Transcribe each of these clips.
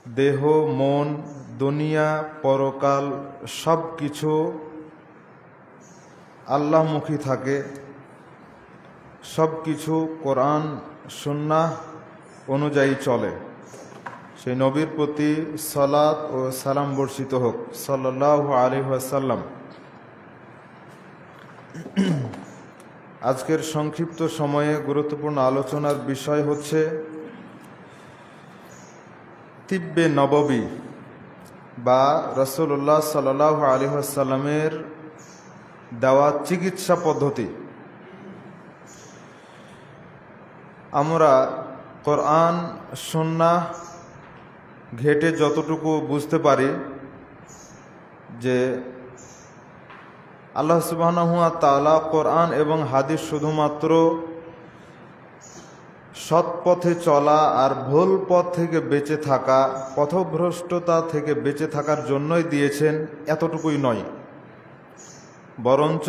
দেহ, মন, দুনিয়া, পরকাল সব কিছু আল্লাহমুখী থাকে, সব কিছু কোরআন সুন্নাহ অনুযায়ী চলে। সেই নবীর প্রতি সালাত ও সালাম বর্ষিত হোক, সাল্লাল্লাহু আলাইহি ওয়াসাল্লাম। আজকের সংক্ষিপ্ত সময়ে গুরুত্বপূর্ণ আলোচনার বিষয় হচ্ছে তিব্বে নববী বা রাসূলুল্লাহ সাল্লাল্লাহু আলাইহি ওয়াসাল্লামের দেওয়া চিকিৎসা পদ্ধতি। আমরা কোরআন সুন্নাহ ঘেটে যতটুকু বুঝতে পারি যে আল্লাহ সুবহানাহু ওয়া তাআলা কোরআন এবং হাদিস শুধুমাত্র সৎ পথে চলা আর ভুল পথ থেকে বেঁচে থাকা, পথভ্রষ্টতা থেকে বেঁচে থাকার জন্যই দিয়েছেন, এতটুকুই নয়। বরঞ্চ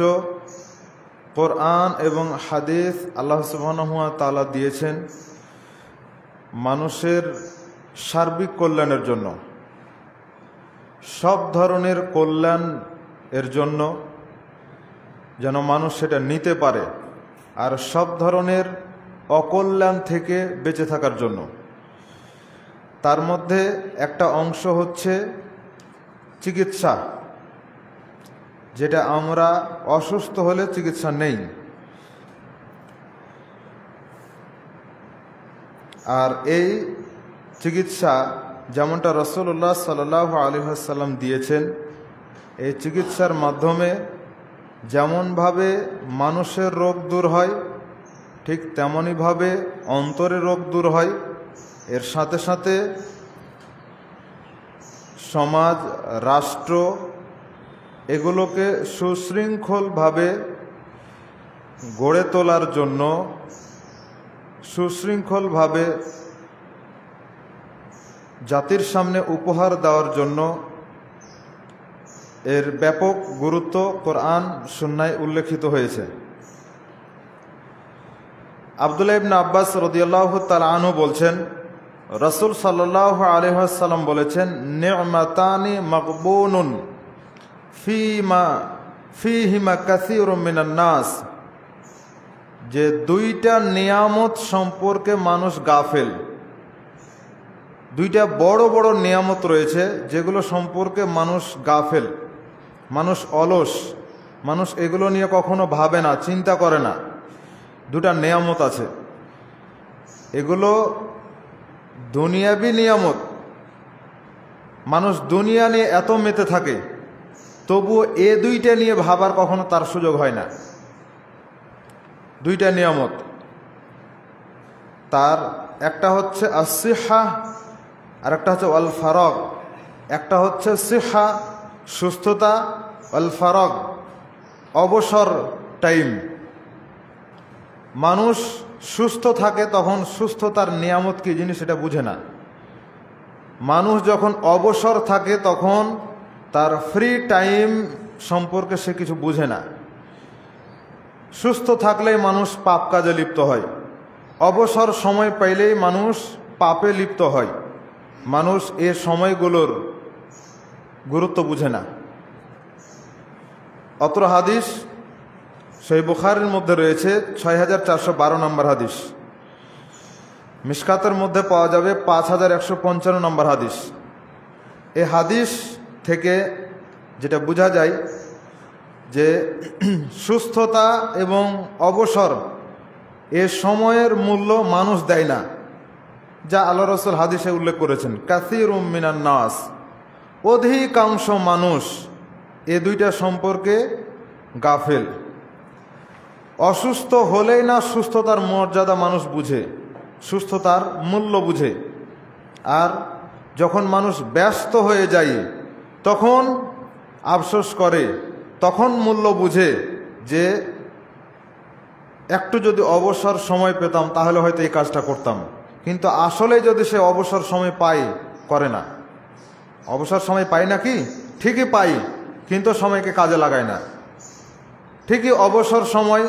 কোরআন এবং হাদিস আল্লাহ সুবহানাহু ওয়া তাআলা দিয়েছেন মানুষের সার্বিক কল্যাণের জন্য, সব ধরনের কল্যাণ এর জন্য, যেন মানুষ সেটা নিতে পারে, আর সব ধরনের অকল্যাণ থেকে বেঁচে থাকার জন্য। তার মধ্যে একটা অংশ হচ্ছে চিকিৎসা, যেটা আমরা অসুস্থ হলে চিকিৎসা নেই। আর এই চিকিৎসা যেমনটা রাসূলুল্লাহ সাল্লাল্লাহু আলাইহি ওয়াসাল্লাম দিয়েছেন, এই চিকিৎসার মাধ্যমে যেমনভাবে মানুষের রোগ দূর হয়, ঠিক তেমনইভাবে অন্তরের রোগ দূর হয়। এর সাথে সাথে সমাজ, রাষ্ট্র এগুলোকে সুশৃঙ্খলভাবে গড়ে তোলার জন্য, সুশৃঙ্খলভাবে জাতির সামনে উপহার দেওয়ার জন্য এর ব্যাপক গুরুত্ব কোরআন সুন্নায় উল্লেখিত হয়েছে। আব্দুল্লাহ ইবনে আব্বাস রাদিয়াল্লাহু তাআলা আনহু বলছেন, রাসূল সাল্লাল্লাহু আলাইহি ওয়াসাল্লাম বলেছেন, নি'মাতানি মাগবুনুন ফিহিমা কাসীরুম মিনান নাস, যে দুইটা নিয়ামত সম্পর্কে মানুষ গাফেল। দুইটা বড় বড় নিয়ামত রয়েছে যেগুলো সম্পর্কে মানুষ গাফেল, মানুষ অলস, মানুষ এগুলো নিয়ে কখনো ভাবে না, চিন্তা করে না। দুটা নিয়ামত আছে, এগুলো দুনিয়াবি নিয়ামত। মানুষ দুনিয়া নিয়ে এত মেতে থাকে, তবুও এ দুইটা নিয়ে ভাবার কখনো তার সুযোগ হয় না। দুইটা নিয়ামত, তার একটা হচ্ছে আসিহা আর একটা হচ্ছে আল ফারাগ। একটা হচ্ছে সিহা, সুস্থতা, আল ফারাগ, অবসর টাইম। মানুষ সুস্থ থাকে তখন সুস্থতার নিয়ামত কি জিনিস সেটা বুঝে না। মানুষ যখন অবসর থাকে তখন তার ফ্রি টাইম সম্পর্কে সে কিছু বুঝে না। সুস্থ থাকলেই মানুষ পাপ কাজে লিপ্ত হয়, অবসর সময় পাইলেই মানুষ পাপে লিপ্ত হয়। মানুষ এ সময়গুলোর গুরুত্ব বুঝে না। অত্র হাদিস সহিহ বুখারীর মধ্যে রয়েছে 6412 নম্বর হাদিস, মিশকাতের মধ্যে পাওয়া যাবে 5155 নম্বর হাদিস। এই হাদিস থেকে যেটা বোঝা যায় যে সুস্থতা এবং অবসর এ সময়ের মূল্য মানুষ দেয় না, যা আল্লাহ রাসূল হাদিসে উল্লেখ করেছেন। কাসীরুম মিনান নাস, অধিকাংশ মানুষ এ দুইটা সম্পর্কে গাফেল। অসুস্থ হলেই না সুস্থতার মর্যাদা মানুষ বুঝে, সুস্থতার মূল্য বুঝে। আর যখন মানুষ ব্যস্ত হয়ে যায় তখন আফসোস করে, তখন মূল্য বুঝে যে একটু যদি অবসর সময় পেতাম তাহলে হয়তো এই কাজটা করতাম। কিন্তু আসলে যদি সে অবসর সময় পায়, করে না। অবসর সময় পাই না কি? ঠিকই পাই, কিন্তু সময়কে কাজে লাগায় না। ঠিকই অবসর সময়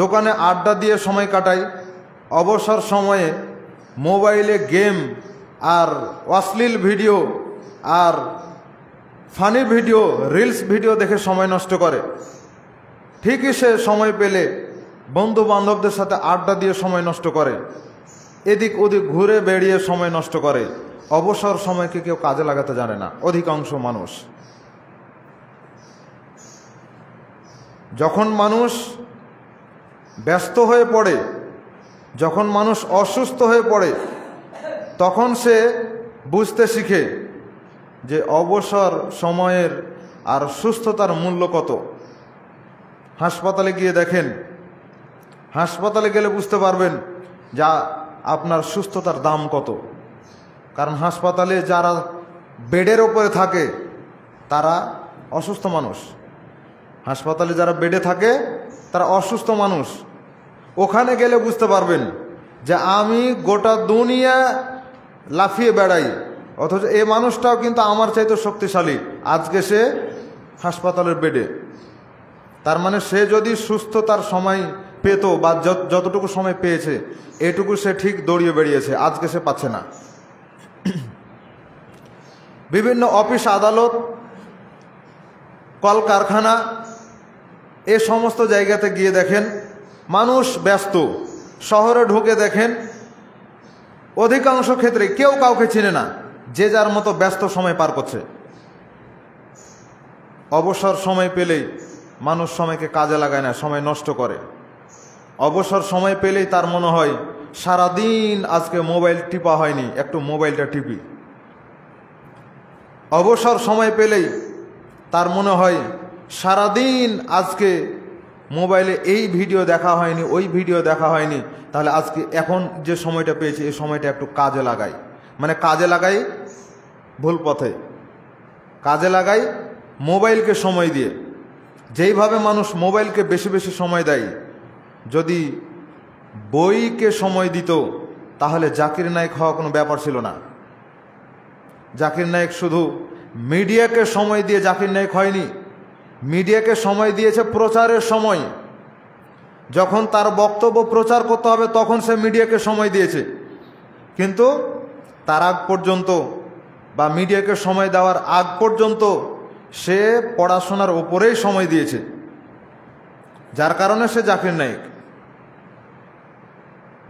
দোকানে আড্ডা দিয়ে সময় কাটাই, অবসর সময়ে মোবাইলে গেম আর অশ্লীল ভিডিও আর ফানি ভিডিও, রিলস ভিডিও দেখে সময় নষ্ট করে। ঠিকই সে সময় পেলে বন্ধু বান্ধবদের সাথে আড্ডা দিয়ে সময় নষ্ট করে, এদিক ওদিক ঘুরে বেড়িয়ে সময় নষ্ট করে। অবসর সময়কে কেউ কাজে লাগাতে জানে না অধিকাংশ মানুষ। যখন মানুষ ব্যস্ত হয়ে পড়ে, যখন মানুষ অসুস্থ হয়ে পড়ে, তখন সে বুঝতে শিখে যে অবসর সময়ের আর সুস্থতার মূল্য কত। হাসপাতালে গিয়ে দেখেন, হাসপাতালে গেলে বুঝতে পারবেন যা আপনার সুস্থতার দাম কত। কারণ হাসপাতালে যারা বেডের ওপরে থাকে তারা অসুস্থ মানুষ। হাসপাতালে যারা বেডে থাকে তারা অসুস্থ মানুষ। ওখানে গেলে বুঝতে পারবেন যে আমি গোটা দুনিয়া লাফিয়ে বেড়াই, অথচ এই মানুষটাও কিন্তু আমার চাইতে শক্তিশালী, আজকে সে হাসপাতালের বেডে। তার মানে সে যদি সুস্থতার সময় পেত বা যতটুকু সময় পেয়েছে এটুকু সে ঠিক দৌড়িয়ে বেরিয়েছে, আজকে সে পাচ্ছে না। বিভিন্ন অফিস আদালত, কলকারখানা, এ সমস্ত জায়গাতে গিয়ে দেখেন মানুষ ব্যস্ত। শহরে ঢুকে দেখেন অধিকাংশ ক্ষেত্রে কেউ কাউকে চিনে না, যে যার মতো ব্যস্ত সময় পার করছে। অবসর সময় পেলেই মানুষ সময়কে কাজে লাগায় না, সময় নষ্ট করে। অবসর সময় পেলেই তার মনে হয় সারাদিন আজকে মোবাইল টিপা হয়নি, একটু মোবাইলটা টিপি। অবসর সময় পেলেই তার মনে হয় সারাদিন আজকে মোবাইলে এই ভিডিও দেখা হয়নি, ওই ভিডিও দেখা হয়নি, তাহলে আজকে এখন যে সময়টা পেয়েছি এই সময়টা একটু কাজে লাগাই। মানে কাজে লাগাই ভুল পথে, কাজে লাগাই মোবাইলকে সময় দিয়ে। যেইভাবে মানুষ মোবাইলকে বেশি বেশি সময় দেয়, যদি বইকে সময় দিত তাহলে জাকির নায়েক হওয়া কোনো ব্যাপার ছিল না। জাকির নায়েক শুধু মিডিয়াকে সময় দিয়ে জাকির নায়েক হয়নি, মিডিয়াকে সময় দিয়েছে প্রচারের সময়। যখন তার বক্তব্য প্রচার করতে হবে তখন সে মিডিয়াকে সময় দিয়েছে, কিন্তু তার আগ পর্যন্ত বা মিডিয়াকে সময় দেওয়ার আগ পর্যন্ত সে পড়াশোনার উপরেই সময় দিয়েছে, যার কারণে সে জাকির নায়েক।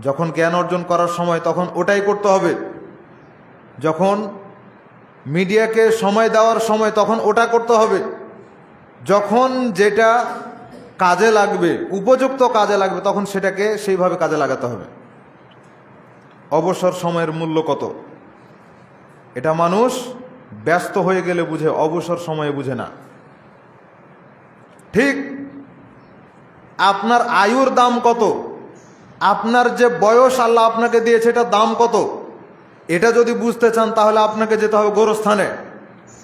যখন জ্ঞান অর্জন করার সময় তখন ওটাই করতে হবে, যখন মিডিয়াকে সময় দেওয়ার সময় তখন ওটা করতে হবে, যখন যেটা কাজে লাগবে, উপযুক্ত কাজে লাগবে, তখন সেটাকে সেইভাবে কাজে লাগাতে হবে। অবসর সময়ের মূল্য কত এটা মানুষ ব্যস্ত হয়ে গেলে বুঝে, অবসর সময়ে বুঝে না। ঠিক আপনার আয়ুর দাম কত, আপনার যে বয়স আল্লাহ আপনাকে দিয়েছে এটার দাম কত, এটা যদি বুঝতে চান তাহলে আপনাকে যেতে হবে গোরস্থানে।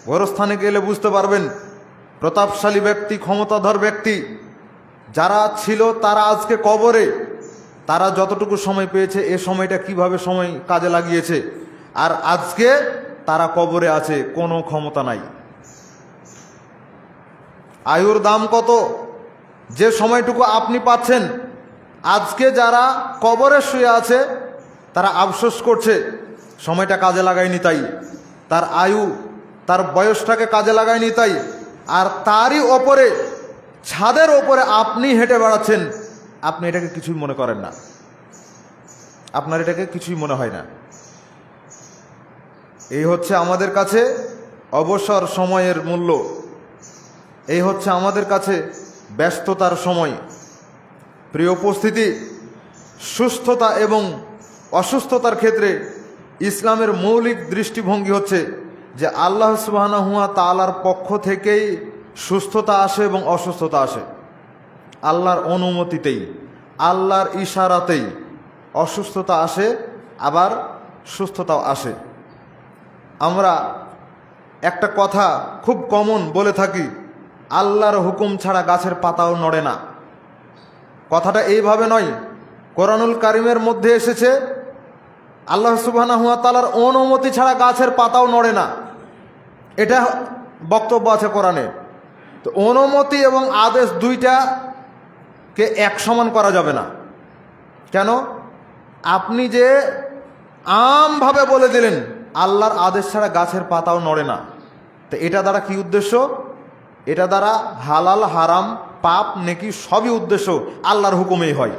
গোরস্থানে গেলে বুঝতে পারবেন প্রতাপশালী ব্যক্তি, ক্ষমতাধর ব্যক্তি যারা ছিল তারা আজকে কবরে, তারা যতটুকু সময় পেয়েছে এ সময়টা কিভাবে সময় কাজে লাগিয়েছে, আর আজকে তারা কবরে আছে, কোনো ক্ষমতা নাই। আয়ুর দাম কত, যে সময়টুকু আপনি পাচ্ছেন, আজকে যারা কবরে শুয়ে আছে তারা আফসোস করছে সময়টা কাজে লাগায়নি তাই, তার আয়ু তার বয়সটাকে কাজে লাগায়নি তাই। আর তারই ওপরে ছাদের ওপরে আপনি হেঁটে বেড়াচ্ছেন, আপনি এটাকে কিছুই মনে করেন না, আপনার এটাকে কিছুই মনে হয় না। এই হচ্ছে আমাদের কাছে অবসর সময়ের মূল্য, এই হচ্ছে আমাদের কাছে ব্যস্ততার সময়। প্রিয় উপস্থিতি, সুস্থতা এবং অসুস্থতার ক্ষেত্রে ইসলামের মৌলিক দৃষ্টিভঙ্গি হচ্ছে যে আল্লাহ সুবহানাহু ওয়া তাআলার পক্ষ থেকেই সুস্থতা আসে এবং অসুস্থতা আসে। আল্লাহর অনুমতিতেই, আল্লাহর ইশারাতেই অসুস্থতা আসে, আবার সুস্থতাও আসে। আমরা একটা কথা খুব কমন বলে থাকি, আল্লাহর হুকুম ছাড়া গাছের পাতাও নড়ে না। কথাটা এইভাবে নয়, কোরআনুল কারিমের মধ্যে এসেছে আল্লাহ সুবহানাহু ওয়া তাআলার অনুমতি ছাড়া গাছের পাতাও নড়ে না, এটা বক্তব্য আছে কোরআনে। তো অনুমতি এবং আদেশ দুইটাকে এক সমান করা যাবে না। কেন? আপনি যে আমভাবে বলে দিলেন আল্লাহর আদেশ ছাড়া গাছের পাতাও নড়ে না। তো এটা দ্বারা কি উদ্দেশ্য? এটা দ্বারা হালাল হারাম পাপ নেকি সবই উদ্দেশ্য আল্লাহর হুকুমেই হয়।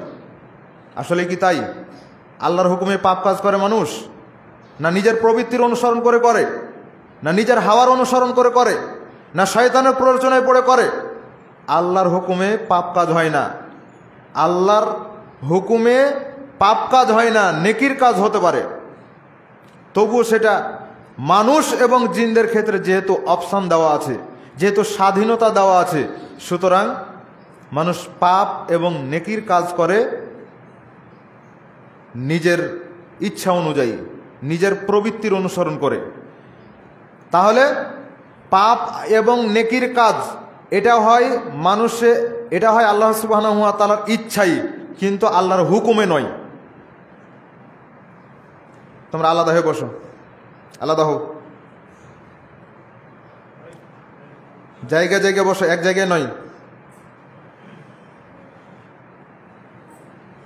আসলে কি তাই? আল্লাহর হুকুমে পাপ কাজ করে মানুষ? না নিজের প্রবৃত্তির অনুসরণ করে করে, না নিজের হাওয়ার অনুসরণ করে করে, না শয়তানের প্ররোচনায় পড়ে করে? আল্লাহর হুকুমে পাপ কাজ হয় না। আল্লাহর হুকুমে পাপ কাজ হয় না, নেকির কাজ হতে পারে। তবুও সেটা মানুষ এবং জিনদের ক্ষেত্রে যেহেতু অপশন দেওয়া আছে, যেহেতু স্বাধীনতা দেওয়া আছে, সুতরাং মানুষ পাপ এবং নেকির কাজ করে নিজের ইচ্ছা অনুযায়ী, নিজের প্রবৃত্তির অনুসরণ করে। তাহলে পাপ এবং নেকির কাজ এটা হয় এটা হয় আল্লাহ সুবহানাহু ওয়া তাআলার ইচ্ছাই, কিন্তু আল্লাহর হুকুমে নয়। তোমরা আলাদা হয়ে বসো, আলাদা হও, জায়গায় জায়গায় বসো, এক জায়গায় নয়।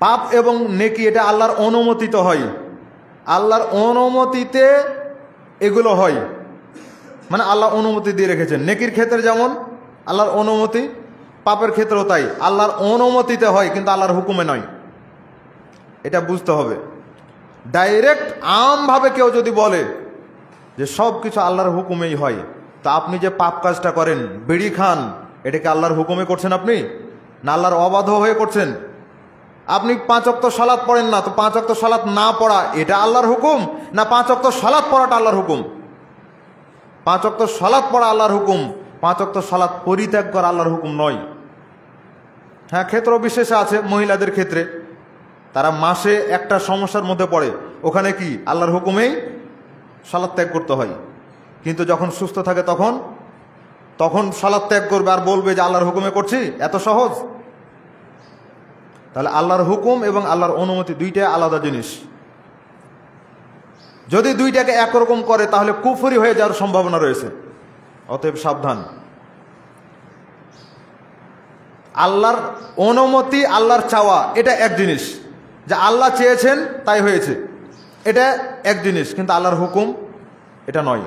পাপ এবং নেকি এটা আল্লাহর অনুমতিতে হয়, আল্লাহর অনুমতিতে এগুলো হয়, মানে আল্লাহ অনুমতি দিয়ে রেখেছেন। নেকির ক্ষেত্রে যেমন আল্লাহর অনুমতি, পাপের ক্ষেত্রেও তাই, আল্লাহর অনুমতিতে হয় কিন্তু আল্লাহর হুকুমে নয়। এটা বুঝতে হবে। ডাইরেক্ট আমভাবে কেউ যদি বলে যে সব কিছু আল্লাহর হুকুমেই হয়, তা আপনি যে পাপ কাজটা করেন, বিড়ি খান, এটাকে আল্লাহর হুকুমে করছেন আপনি, না আল্লাহর অবাধ্য হয়ে করছেন? আপনি 5 ওয়াক্ত সালাত পড়েন না, তো 5 ওয়াক্ত সালাত না পড়া এটা আল্লাহর হুকুম, না 5 ওয়াক্ত সালাত পড়াটা আল্লাহর হুকুম? 5 ওয়াক্ত সালাত পড়া আল্লাহর হুকুম, 5 ওয়াক্ত সালাত পরিত্যাগ করা আল্লাহর হুকুম নয়। হ্যাঁ, ক্ষেত্র বিশেষে আছে। মহিলাদের ক্ষেত্রে তারা মাসে একটা সমস্যার মধ্যে পড়ে, ওখানে কি আল্লাহর হুকুমেই সালাত ত্যাগ করতে হয়, কিন্তু যখন সুস্থ থাকে তখন সালাত ত্যাগ করবে আর বলবে যে আল্লাহর হুকুমে করছি, এত সহজ? তাহলে আল্লাহর হুকুম এবং আল্লাহর অনুমতি দুইটাই আলাদা জিনিস। যদি দুইটাকে একরকম করে তাহলে কুফরি হয়ে যাওয়ার সম্ভাবনা রয়েছে। অতএব সাবধান। আল্লাহর অনুমতি, আল্লাহর চাওয়া এটা এক জিনিস, যে আল্লাহ চেয়েছেন তাই হয়েছে, এটা এক জিনিস, কিন্তু আল্লাহর হুকুম এটা নয়।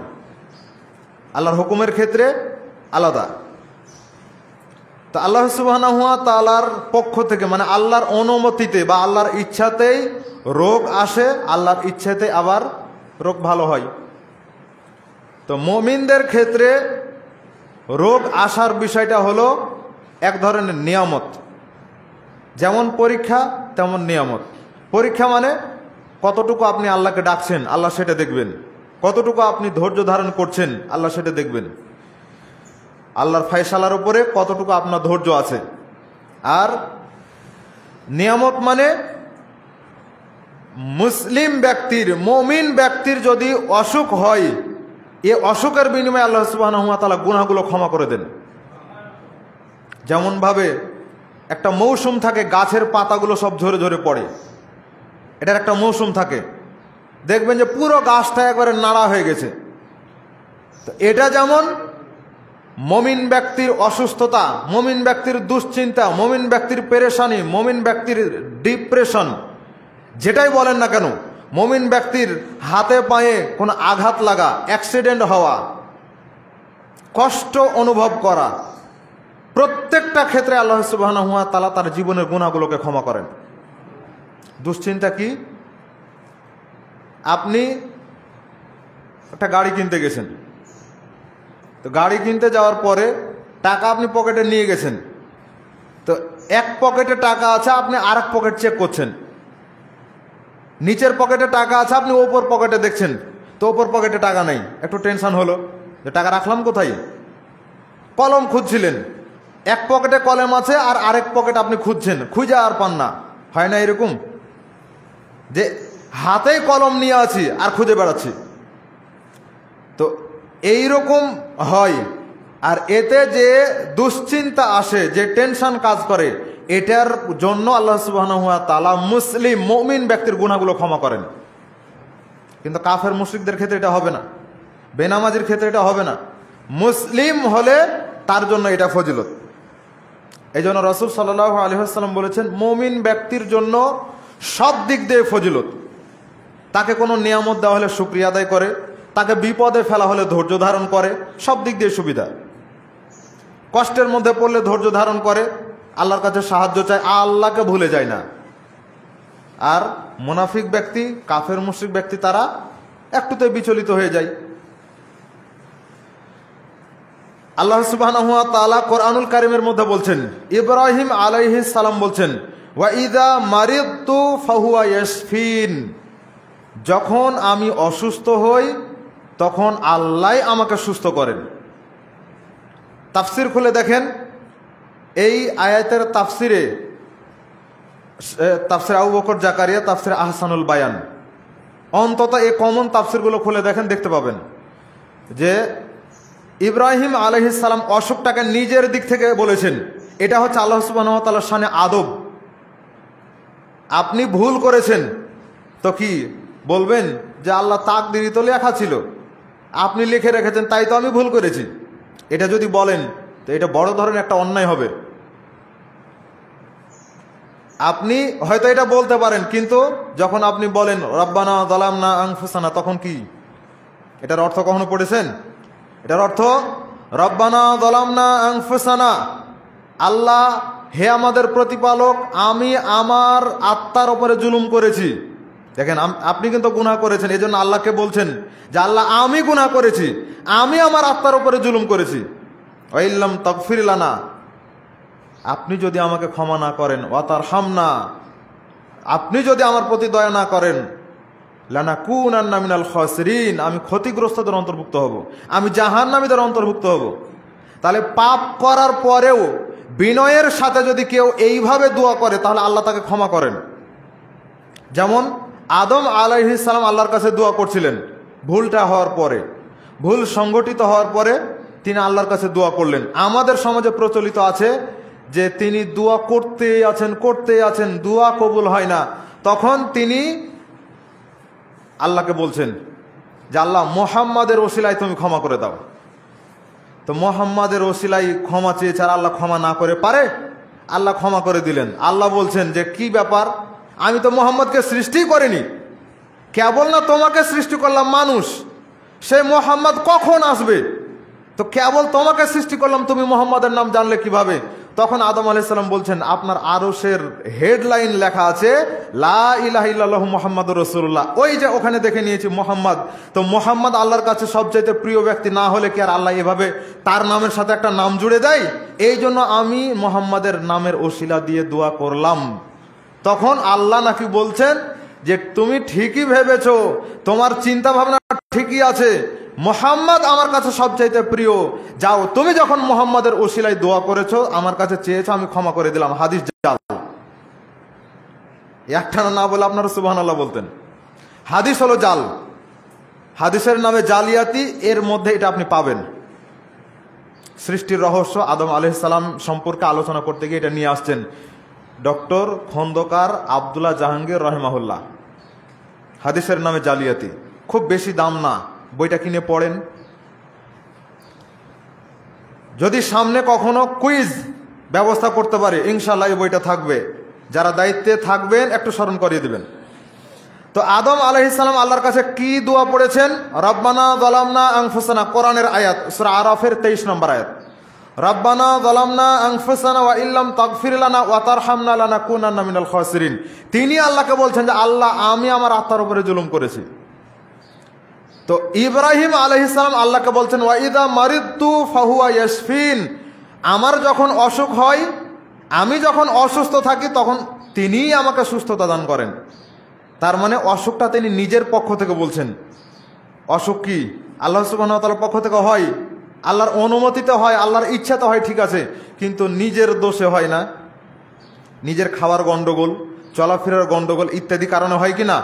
আল্লাহর হুকুমের ক্ষেত্রে আলাদা। তো আল্লাহ সুবহানাহু ওয়া তাআলার পক্ষ থেকে, মানে আল্লাহর অনুমতিতে বা আল্লাহর ইচ্ছাতেই রোগ আসে, আল্লাহর ইচ্ছাতে আবার রোগ ভালো হয়। তো মুমিনদের ক্ষেত্রে রোগ আসার বিষয়টা হলো এক ধরনের নিয়ামত। যেমন পরীক্ষা তেমন নিয়ামত। পরীক্ষা মানে কতটুকু আপনি আল্লাহকে ডাকছেন, আল্লাহ সেটা দেখবেন। কতটুকু আপনি ধৈর্য ধারণ করছেন, আল্লাহ সেটা দেখবেন। আল্লাহর ফয়সালার উপরে কতটুকু আপনার ধৈর্য আছে। আর নিয়ামত মানে মুসলিম ব্যক্তির, মুমিন ব্যক্তির যদি অসুখ হয়, এ অসুখের বিনিময়ে আল্লাহ সুবহানাহু ওয়া তাআলা গুনাহগুলো ক্ষমা করে দেন। যেমনভাবে একটা মৌসুম থাকে, গাছের পাতাগুলো সব ঝরে ঝরে পড়ে, এটার একটা মৌসুম থাকে, দেখবেন যে পুরো গাছটা একবারে নাড়া হয়ে গেছে। তো এটা যেমন মুমিন ব্যক্তির অসুস্থতা, মুমিন ব্যক্তির দুশ্চিন্তা, মুমিন ব্যক্তির পেরেশানি, মুমিন ব্যক্তির ডিপ্রেশন, যেটাই বলেন না কেন, মুমিন ব্যক্তির হাতে পায়ে কোনো আঘাত লাগা, অ্যাক্সিডেন্ট হওয়া, কষ্ট অনুভব করা, প্রত্যেকটা ক্ষেত্রে আল্লাহ সুবহানাহু ওয়া তাআলা তার জীবনের গুনাহগুলোকে ক্ষমা করেন। দুশ্চিন্তা কি? আপনি একটা গাড়ি কিনতে গেছেন, তো গাড়ি কিনতে যাওয়ার পরে টাকা আপনি পকেটে নিয়ে গেছেন, তো এক পকেটে টাকা আছে, আপনি আর এক পকেট চেক করছেন। নিচের পকেটে টাকা আছে, আপনি ওপর পকেটে দেখছেন, তো ওপর পকেটে টাকা নেই। একটু টেনশন হলো যে টাকা রাখলাম কোথায়। কলম খুঁজছিলেন, এক পকেটে কলম আছে আর আরেক পকেট আপনি খুঁজছেন, খুঁজে আর পান না। হয় না এরকম যে হাতেই কলম নিয়ে আছি আর খুঁজে বেড়াচ্ছি? তো এইরকম হয়। আর এতে যে দুশ্চিন্তা আসে, যে টেনশন কাজ করে, এটার জন্য আল্লাহ সুবহানাহু ওয়া তাআলা মুসলিম মুমিন ব্যক্তির গুনাহগুলো ক্ষমা করেন। কিন্তু কাফের মুশরিকদের ক্ষেত্রে এটা হবে না, বেনামাজির ক্ষেত্রে এটা হবে না। মুসলিম হলে তার জন্য এটা ফজিলত। এই জন্য রাসূল সাল্লাল্লাহু আলাইহি ওয়াসাল্লাম বলেছেন, মুমিন ব্যক্তির জন্য সব দিক দিয়ে ফজিলত। তাকে কোনো নিয়ামত দেওয়া হলে শুকরিয়া আদায় করে, তাকে বিপদে ফেলা হলে ধৈর্য ধারণ করে, সব দিক দিয়ে সুবিধা। কষ্টের মধ্যে পড়লে ধৈর্য ধারণ করে, আল্লাহর কাছে সাহায্য চায়, আল্লাহকে ভুলে যায় না। আর মুনাফিক ব্যক্তি, কাফের মুশরিক ব্যক্তি, তারা একটুতে বিচলিত হয়ে যায়। আল্লাহ সুবহানাহু ওয়া তাআলা কোরআনুল কারীমের মধ্যে বলছেন, ইব্রাহিম আলাইহিস সালাম বলছেন, ওয়া ইযা মারিদতু ফাহুয়া ইয়াশফিন, যখন আমি অসুস্থ হই তখন আল্লাহ আমাকে সুস্থ করেন। তাফসির খুলে দেখেন, এই আয়াতের তাফসিরে আবু বকর জাকারিয়া, তাফসির আহসানুল বায়ান, অন্তত এই কমন তাফসিরগুলো খুলে দেখেন, দেখতে পাবেন যে ইব্রাহিম আলাইহিস সালাম অসুখটাকে নিজের দিক থেকে বলেছেন। এটা হচ্ছে আল্লাহ সুবহানাহু ওয়া তাআলার শানে আদব। আপনি ভুল করেছেন তো কি বলবেন যে আল্লাহ তাকদীরে তো লেখা ছিল, আপনি লিখে রেখেছেন, তাই তো আমি ভুল করেছি। এটা যদি বলেন তো এটা বড় ধরনের একটা অন্যায় হবে। আপনি হয়তো এটা বলতে পারেন, কিন্তু যখন আপনি বলেন রব্বানা যালামনা আনফুসানা, তখন কি এটার অর্থ কখনো পড়েছেন? এটার অর্থ রব্বানা যালামনা আনফুসানা, আল্লাহ হে আমাদের প্রতিপালক, আমি আমার আত্মার উপরে জুলুম করেছি। দেখেন, আপনি কিন্তু গুনাহ করেছেন, এই জন্য আল্লাহকে বলছেন যে আল্লাহ আমি গুনাহ করেছি, আমি আমার আত্মার উপরে জুলুম করেছি। ওয়াইল্লাম তাগফির লানা, আপনি যদি আমাকে ক্ষমা না করেন, ওয়াতারহামনা, আপনি যদি আমার প্রতি দয়া না করেন, লানাকুনান্না মিনাল খাসিরিন, আমি ক্ষতিগ্রস্তদের অন্তর্ভুক্ত হব, আমি জাহান্নামীদের অন্তর্ভুক্ত হব। তাহলে পাপ করার পরেও বিনয়ের সাথে যদি কেউ এইভাবে দোয়া করে, তাহলে আল্লাহ তাকে ক্ষমা করেন। যেমন আদম আলাইহিস সালাম আল্লাহর কাছে দোয়া করছিলেন, ভুলটা হওয়ার পরে, ভুল সংগঠিত হওয়ার পরে তিনি আল্লাহর কাছে দোয়া করলেন। আমাদের সমাজে প্রচলিত আছে যে তিনি দোয়া করতেই আছেন, দোয়া কবুল হয় না, তখন তিনি আল্লাহকে বলছেন যে আল্লাহ মুহাম্মাদের ওসিলায় তুমি ক্ষমা করে দাও। তো মুহাম্মাদের ওসিলায় ক্ষমা চেয়েছে, আর আল্লাহ ক্ষমা না করে পারে? আল্লাহ ক্ষমা করে দিলেন। আল্লাহ বলছেন যে কি ব্যাপার, আমি তো মুহাম্মদকে সৃষ্টি করিনি, কেবল না তোমাকে সৃষ্টি করলাম মানুষ, সে মুহাম্মদ কখন আসবে? তো কেবল তোমাকে সৃষ্টি করলাম, তুমি মুহাম্মাদের নাম জানলে কিভাবে? তখন আদম আলাইহিস সালাম বলছেন, আপনার আরশের হেডলাইন লেখা আছে লা ইলাহা ইল্লাল্লাহু মুহাম্মাদুর রাসূলুল্লাহ, ওই যে ওখানে দেখে নিয়েছি মুহাম্মদ। তো মুহাম্মদ আল্লাহর কাছে সবচাইতে প্রিয় ব্যক্তি, না হলে কি আর আল্লাহ এভাবে তার নামের সাথে একটা নাম জুড়ে দেয়? এই জন্য আমি মুহাম্মাদের নামের ওসিলা দিয়ে দোয়া করলাম। তখন আল্লাহ নাকি বলছেন যে তুমি ঠিকই ভেবেছো, তোমার চিন্তা ভাবনা ঠিকই আছে, মুহাম্মদ আমার কাছে সবচাইতে প্রিয়, যাও তুমি যখন মুহাম্মাদের ওসিলায় দোয়া করেছো, আমার কাছে চেয়েছো, আমি ক্ষমা করে দিলাম। হাদিস জাল, একটানা না বলে আপনারা সুবহানাল্লাহ বলতেন। হাদিস হলো জাল, হাদিসের নামে জালিয়াতি, এর মধ্যে এটা আপনি পাবেন। সৃষ্টির রহস্য আদম আলাইহিস সালাম সম্পর্কে আলোচনা করতে গিয়ে এটা নিয়ে আসছেন ডক্টর খন্দকার আব্দুল্লাহ জাহাঙ্গীর রহিমাহুল্লাহ। হাদিসের নামে জালিয়াতি, খুব বেশি দাম না, বইটা কিনে পড়েন। যদি সামনে কখনো কুইজ ব্যবস্থা করতে পারে, ইনশাআল্লাহ এই বইটা থাকবে, যারা দায়িত্বে থাকবেন একটু স্মরণ করিয়ে দিবেন। তো আদম আলাইহিস সালাম আল্লাহর কাছে কি দোয়া পড়েছেন? রব্বানা যালামনা আনফুসানা, কোরআনের আয়াত, সূরা আরাফের 23 নম্বর আয়াত। রব্বানা যালামনা আনফুসানা ওয়া ইল্লাম তাগফির লানা ওয়া তারহামনা লানাকুনান্না মিনাল খাসিরিন। তিনি আল্লাহকে বলছেন যে আল্লাহ আমি আমার আত্মার উপরে জুলুম করেছি। তো ইব্রাহিম আলাইহিস সালাম আল্লাহকে বলছেন ওয়া ইযা মারিদতু ফাহুয়া ইয়াশফিন, আমার যখন অসুখ হয়, আমি যখন অসুস্থ থাকি, তখন তিনিই আমাকে সুস্থতা দান করেন। তার মানে অসুখটা তিনি নিজের পক্ষ থেকে বলছেন। অসুখ কি আল্লাহ সুবহানাহু ওয়া তাআলার পক্ষ থেকে হয়, আল্লাহর অনুমতিতে হয়, আল্লাহর ইচ্ছাতে হয়, ঠিক আছে, কিন্তু নিজের দোষে হয় না। নিজের খাওয়ার গন্ডগোল, চলাফেরার গন্ডগোল ইত্যাদি কারণে হয় কি না?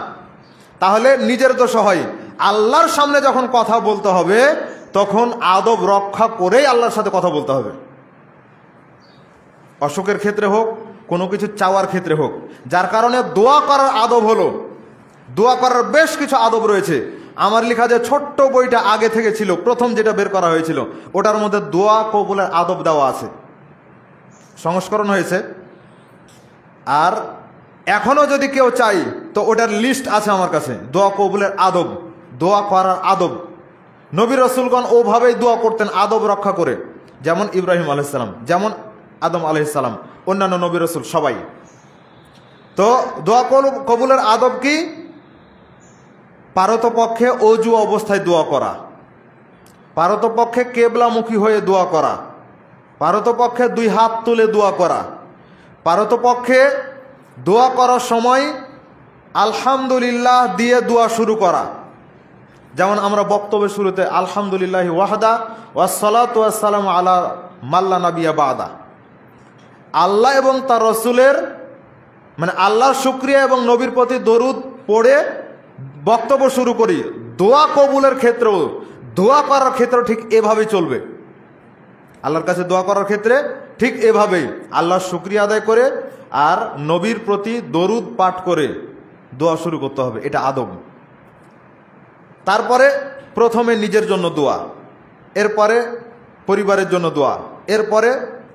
তাহলে নিজের দোষে হয়। আল্লাহর সামনে যখন কথা বলতে হবে, তখন আদব রক্ষা করেই আল্লাহর সাথে কথা বলতে হবে। অসুখের ক্ষেত্রে হোক, কোনো কিছু চাওয়ার ক্ষেত্রে হোক, যার কারণে দোয়া করার আদব হলো, দোয়া করার বেশ কিছু আদব রয়েছে। আমার লেখা যে ছোট্ট বইটা আগে থেকে ছিল, প্রথম যেটা বের করা হয়েছিল, ওটার মধ্যে দোয়া কবুলের আদব দেওয়া আছে, সংস্করণ হয়েছে। আর এখনো যদি কেউ চাই তো ওটার লিস্ট আছে আমার কাছে, দোয়া কবুলের আদব, দোয়া করার আদব, নবী রসুলগণ ওভাবেই দোয়া করতেন আদব রক্ষা করে, যেমন ইব্রাহিম আলাইহিসসালাম, যেমন আদম আলাইহিসসালাম, অন্যান্য নবী রসুল সবাই। তো দোয়া কবুলের আদব কি? পারতপক্ষে অজু অবস্থায় দোয়া করা, পারতপক্ষে কেবলামুখী হয়ে দোয়া করা, পারতপক্ষে দুই হাত তুলে দোয়া করা, পারতপক্ষে দোয়া করার সময় আলহামদুলিল্লাহ দিয়ে দোয়া শুরু করা। যেমন আমরা বক্তব্যের শুরুতে আলহামদুলিল্লাহ ওয়াহদা ওয়াসসালাতু ওয়াসসালামু আলা মাল্লা নাবিয়া বাদা, আল্লাহ এবং তার রসুলের মানে আল্লাহর শুকরিয়া এবং নবীর প্রতি দরুদ পড়ে বক্তব্য শুরু করি। দোয়া কবুলের ক্ষেত্রেও, দোয়া করার ক্ষেত্রেও ঠিক এভাবেই চলবে। আল্লাহর কাছে দোয়া করার ক্ষেত্রে ঠিক এভাবেই আল্লাহর শুকরিয়া আদায় করে আর নবীর প্রতি দরুদ পাঠ করে দোয়া শুরু করতে হবে, এটা আদব। তারপরে প্রথমে নিজের জন্য দোয়া, এরপরে পরিবারের জন্য দোয়া, এরপরে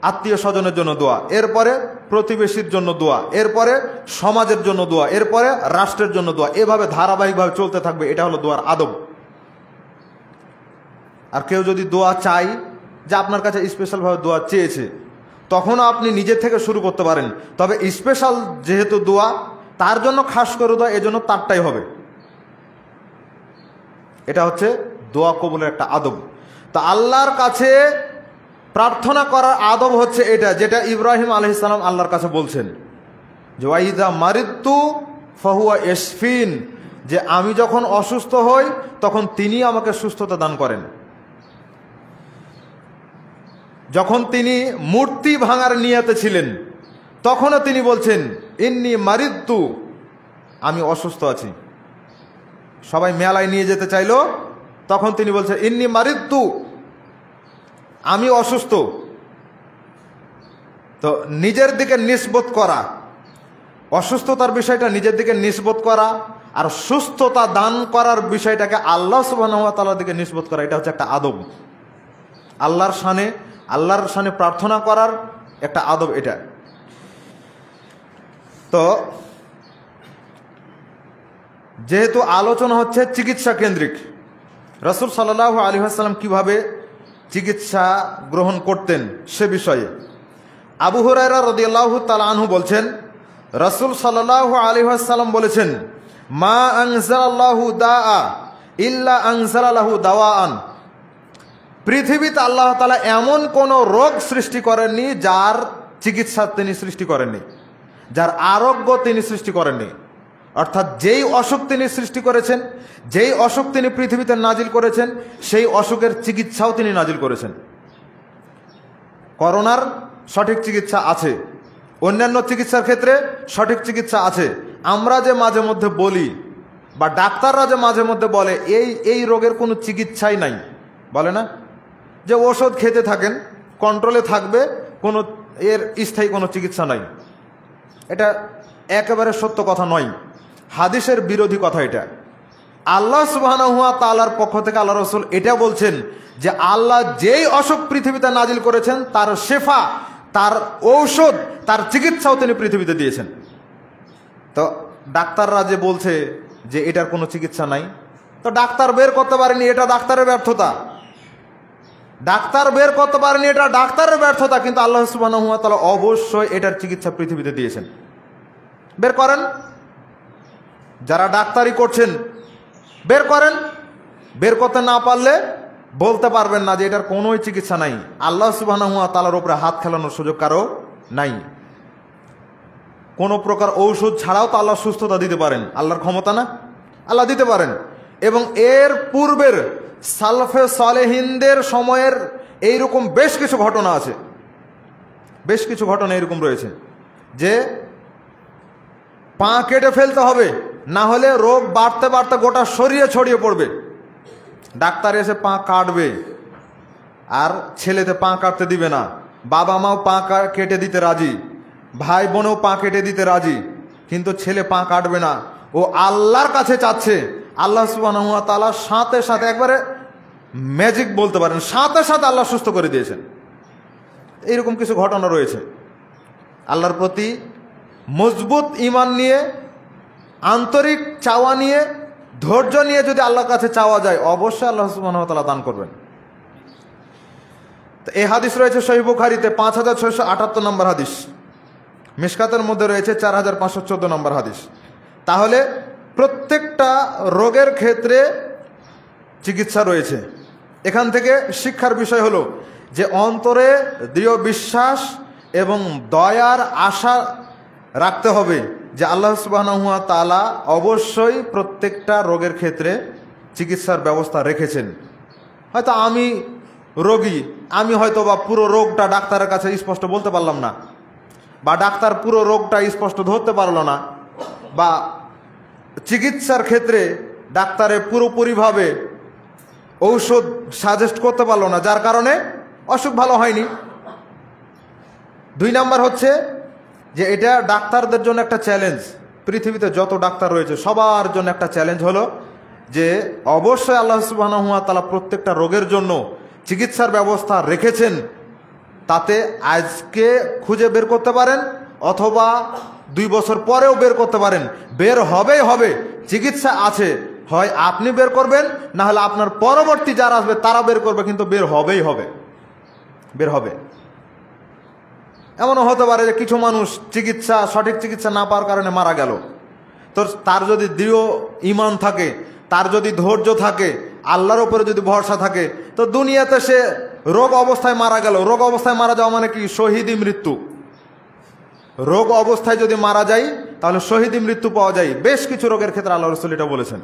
আত্মীয় স্বজনের জন্য দোয়া, এরপরে প্রতিবেশীর জন্য দোয়া, এরপরে সমাজের জন্য দোয়া, এরপরে রাষ্ট্রের জন্য দোয়া, এভাবে ধারাবাহিকভাবে চলতে থাকবে। এটা হলো দোয়ার আদব। আর কেউ যদি দোয়া চাই, যে আপনার কাছে স্পেশালভাবে দোয়া চেয়েছে, তখনও আপনি নিজের থেকে শুরু করতে পারেন। তবে স্পেশাল যেহেতু দোয়া, তার জন্য খাস করে দোয়া, এজন্য তারটাই হবে। এটা হচ্ছে দোয়া কবুলের একটা আদব। তো আল্লাহর কাছে প্রার্থনা করার আদব হচ্ছে এটা, যেটা ইব্রাহিম আলাইহিস সালাম আল্লাহর কাছে বলছেন যে ওয়াইদা মারিদতু ফাহুয়া ইয়াশফিন, যে আমি যখন অসুস্থ হই তখন তিনি আমাকে সুস্থতা দান করেন। যখন তিনি মূর্তি ভাঙার নিয়তে ছিলেন তখনও তিনি বলছেন ইন্নী মারিদতু, আমি অসুস্থ আছি। সবাই মেলায় নিয়ে যেতে চাইলো, তখন তিনি বলছেন ইন্নী মারিদতু, আমি অসুস্থ। তো নিজের দিকে নিসবত করা, অসুস্থতার বিষয়টা নিজের দিকে নিসবত করা, আর সুস্থতা দান করার বিষয়টাকে আল্লাহ সুবহানাহু ওয়া তাআলার দিকে নিসবত করা, এটা হচ্ছে একটা আদব। আল্লাহর শানে প্রার্থনা করার একটা আদব এটা। তো যেহেতু আলোচনা হচ্ছে চিকিৎসা কেন্দ্রিক, রাসূল সাল্লাল্লাহু আলাইহি ওয়াসাল্লাম কিভাবে চিকিৎসা গ্রহণ করতেন সে বিষয়ে আবু হুরায়রা রাদিয়াল্লাহু তাআলা আনহু বলছেন, রাসূল সাল্লাল্লাহু আলাইহি ওয়াসাল্লাম বলেছেন, মা আনজালাল্লাহু দাআ ইল্লা আনজালালাহু দাওয়াআন, পৃথিবীতে আল্লাহ তাআলা এমন কোনো রোগ সৃষ্টি করেননি যার চিকিৎসা তিনি সৃষ্টি করেননি, যার আরোগ্য তিনি সৃষ্টি করেননি। অর্থাৎ যেই অসুখ তিনি সৃষ্টি করেছেন, যেই অসুখ তিনি পৃথিবীতে নাজিল করেছেন, সেই অসুখের চিকিৎসাও তিনি নাজিল করেছেন। করোনার সঠিক চিকিৎসা আছে, অন্যান্য চিকিৎসার ক্ষেত্রে সঠিক চিকিৎসা আছে। আমরা যে মাঝে মধ্যে বলি বা ডাক্তাররা যে মাঝে মধ্যে বলে এই রোগের কোনো চিকিৎসাই নাই, বলে না, যে ওষুধ খেতে থাকেন, কন্ট্রোলে থাকবে, কোনো এর স্থায়ী কোনো চিকিৎসা নাই। এটা একেবারে সত্য কথা নয়, হাদিসের বিরোধী কথা এটা। আল্লাহ সুবহানাহু ওয়া তাআলার পক্ষ থেকে আল্লাহ রাসূল এটা বলছেন যে আল্লাহ যেই অসুখ পৃথিবীতে নাজিল করেছেন তার শেফা, তার ঔষধ, তার চিকিৎসাও তিনি পৃথিবীতে দিয়েছেন। তো ডাক্তাররা যে বলছে যে এটার কোনো চিকিৎসা নাই, তো ডাক্তার বের করতে পারেনি, এটা ডাক্তারের ব্যর্থতা। ডাক্তার বের করতে পারেনি, এটা ডাক্তারের ব্যর্থতা, কিন্তু আল্লাহ সুবহানাহু ওয়া তাআলা অবশ্যই এটার চিকিৎসা পৃথিবীতে দিয়েছেন। বের করেন, যারা ডাক্তারি করছেন বের করেন। বের করতে না পারলে বলতে পারবেন না যে এটার কোনো চিকিৎসা নাই। আল্লাহ সুবহানাহু ওয়া তাআলার উপরে হাত খেলানোর সুযোগ কারো নাই। কোনো প্রকার ঔষধ ছাড়াও তো আল্লাহ সুস্থতা দিতে পারেন, আল্লাহর ক্ষমতা না, আল্লাহ দিতে পারেন। এবং এর পূর্বের সালফে সালেহিনদের সময়ের এইরকম বেশ কিছু ঘটনা আছে, বেশ কিছু ঘটনা এরকম রয়েছে যে পা কেটে ফেলতে হবে, না হলে রোগ বাড়তে বাড়তে গোটা শরীরে ছড়িয়ে পড়বে। ডাক্তার এসে পা কাটবে আর ছেলেতে পা কাটতে দিবে না, বাবা মাও পা কেটে দিতে রাজি, ভাই বোনও পা কেটে দিতে রাজি, কিন্তু ছেলে পা কাটবে না। ও আল্লাহর কাছে চাচ্ছে, আল্লাহ সুবহানাহু ওয়া তাআলা সাথে সাথে, একবারে ম্যাজিক বলতে পারেন, সাথে সাথে আল্লাহ সুস্থ করে দিয়েছেন। এইরকম কিছু ঘটনা রয়েছে। আল্লাহর প্রতি মজবুত ঈমান নিয়ে, আন্তরিক চাওয়া নিয়ে ধৈর্য নিয়ে যদি আল্লাহর কাছে চাওয়া যায়, অবশ্যই আল্লাহ সুবহানাহু ওয়া তাআলা দান করবেন। তো এই হাদিস রয়েছে সহিহ বুখারীতে 5678 নম্বর হাদিস, মিশকাতের মধ্যে রয়েছে 4514 নম্বর হাদিস। তাহলে প্রত্যেকটা রোগের ক্ষেত্রে চিকিৎসা রয়েছে। এখান থেকে শিক্ষার বিষয় হলো যে অন্তরে দৃঢ় বিশ্বাস এবং দয়ার আশা রাখতে হবে যে আল্লাহ সুবহানাহু ওয়া তাআলা অবশ্যই প্রত্যেকটা রোগের ক্ষেত্রে চিকিৎসার ব্যবস্থা রেখেছেন। হয়তো আমি রোগী, আমি হয়তো বা পুরো রোগটা ডাক্তারের কাছে স্পষ্ট বলতে পারলাম না, বা ডাক্তার পুরো রোগটা স্পষ্ট ধরতে পারলো না, বা চিকিৎসার ক্ষেত্রে ডাক্তারে পুরোপুরিভাবে ঔষধ সাজেস্ট করতে পারলো না, যার কারণে অসুখ ভালো হয়নি। 2 নাম্বার হচ্ছে যে এটা ডাক্তারদের জন্য একটা চ্যালেঞ্জ। পৃথিবীতে যত ডাক্তার রয়েছে সবার জন্য একটা চ্যালেঞ্জ হলো যে অবশ্যই আল্লাহ সুবহানাহু ওয়া তাআলা প্রত্যেকটা রোগের জন্য চিকিৎসার ব্যবস্থা রেখেছেন। তাতে আজকে খুঁজে বের করতে পারেন অথবা 2 বছর পরেও বের করতে পারেন, বের হবেই হবে। চিকিৎসা আছে, হয় আপনি বের করবেন, না হলে আপনার পরবর্তী যারা আসবে তারা বের করবে, কিন্তু বের হবেই হবে, বের হবে। এমনও হতে পারে যে কিছু মানুষ সঠিক চিকিৎসা না পাওয়ার কারণে মারা গেল। তো তার যদি দৃঢ় ঈমান থাকে, তার যদি ধৈর্য থাকে, আল্লাহর উপরে যদি ভরসা থাকে, তো দুনিয়াতে সে রোগ অবস্থায় মারা গেল। রোগ অবস্থায় মারা যাওয়া মানে কি? শহীদি মৃত্যু। রোগ অবস্থায় যদি মারা যায় তাহলে শহীদি মৃত্যু পাওয়া যায়। বেশ কিছু রোগের ক্ষেত্রে আল্লাহ রাসূল এটা বলেছেন।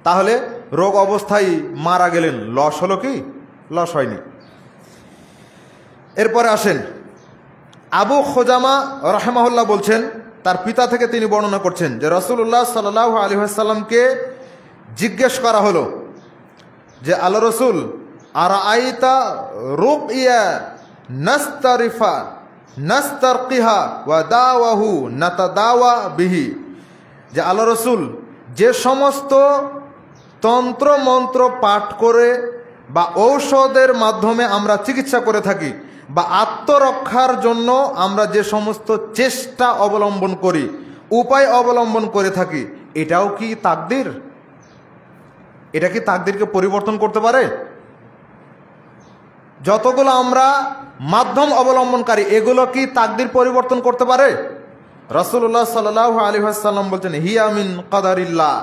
তাহলে রোগ অবস্থায় মারা গেলেন, লস হলো কি? লস হয়নি। এরপরে আসেন, আবু খুজামা রাহিমাহুল্লাহ বলছেন, তার পিতা থেকে তিনি বর্ণনা করছেন যে রাসূলুল্লাহ সাল্লাল্লাহু আলাইহি ওয়াসাল্লামকে জিজ্ঞেস করা হলো যে আল্লাহ রসুল, আরাআইতা রুকইয়া নাস্তারকিহা ওয়া দাওয়াহু নাতাদাওয়া বিহি, যে আল্লাহ রসুল যে সমস্ত তন্ত্র মন্ত্র পাঠ করে বা ঔষধের মাধ্যমে আমরা চিকিৎসা করে থাকি, বা আত্মরক্ষার জন্য আমরা যে সমস্ত চেষ্টা অবলম্বন করি, উপায় অবলম্বন করে থাকি, এটাও কি তাকদীর? এটা কি তাকদীরকে পরিবর্তন করতে পারে? যতগুলো আমরা মাধ্যম অবলম্বনকারী, এগুলো কি তাকদীর পরিবর্তন করতে পারে? রাসূলুল্লাহ সাল্লাল্লাহু আলাইহি ওয়াসাল্লাম বলছেন, হিয়া মিন কাদারিল্লাহ,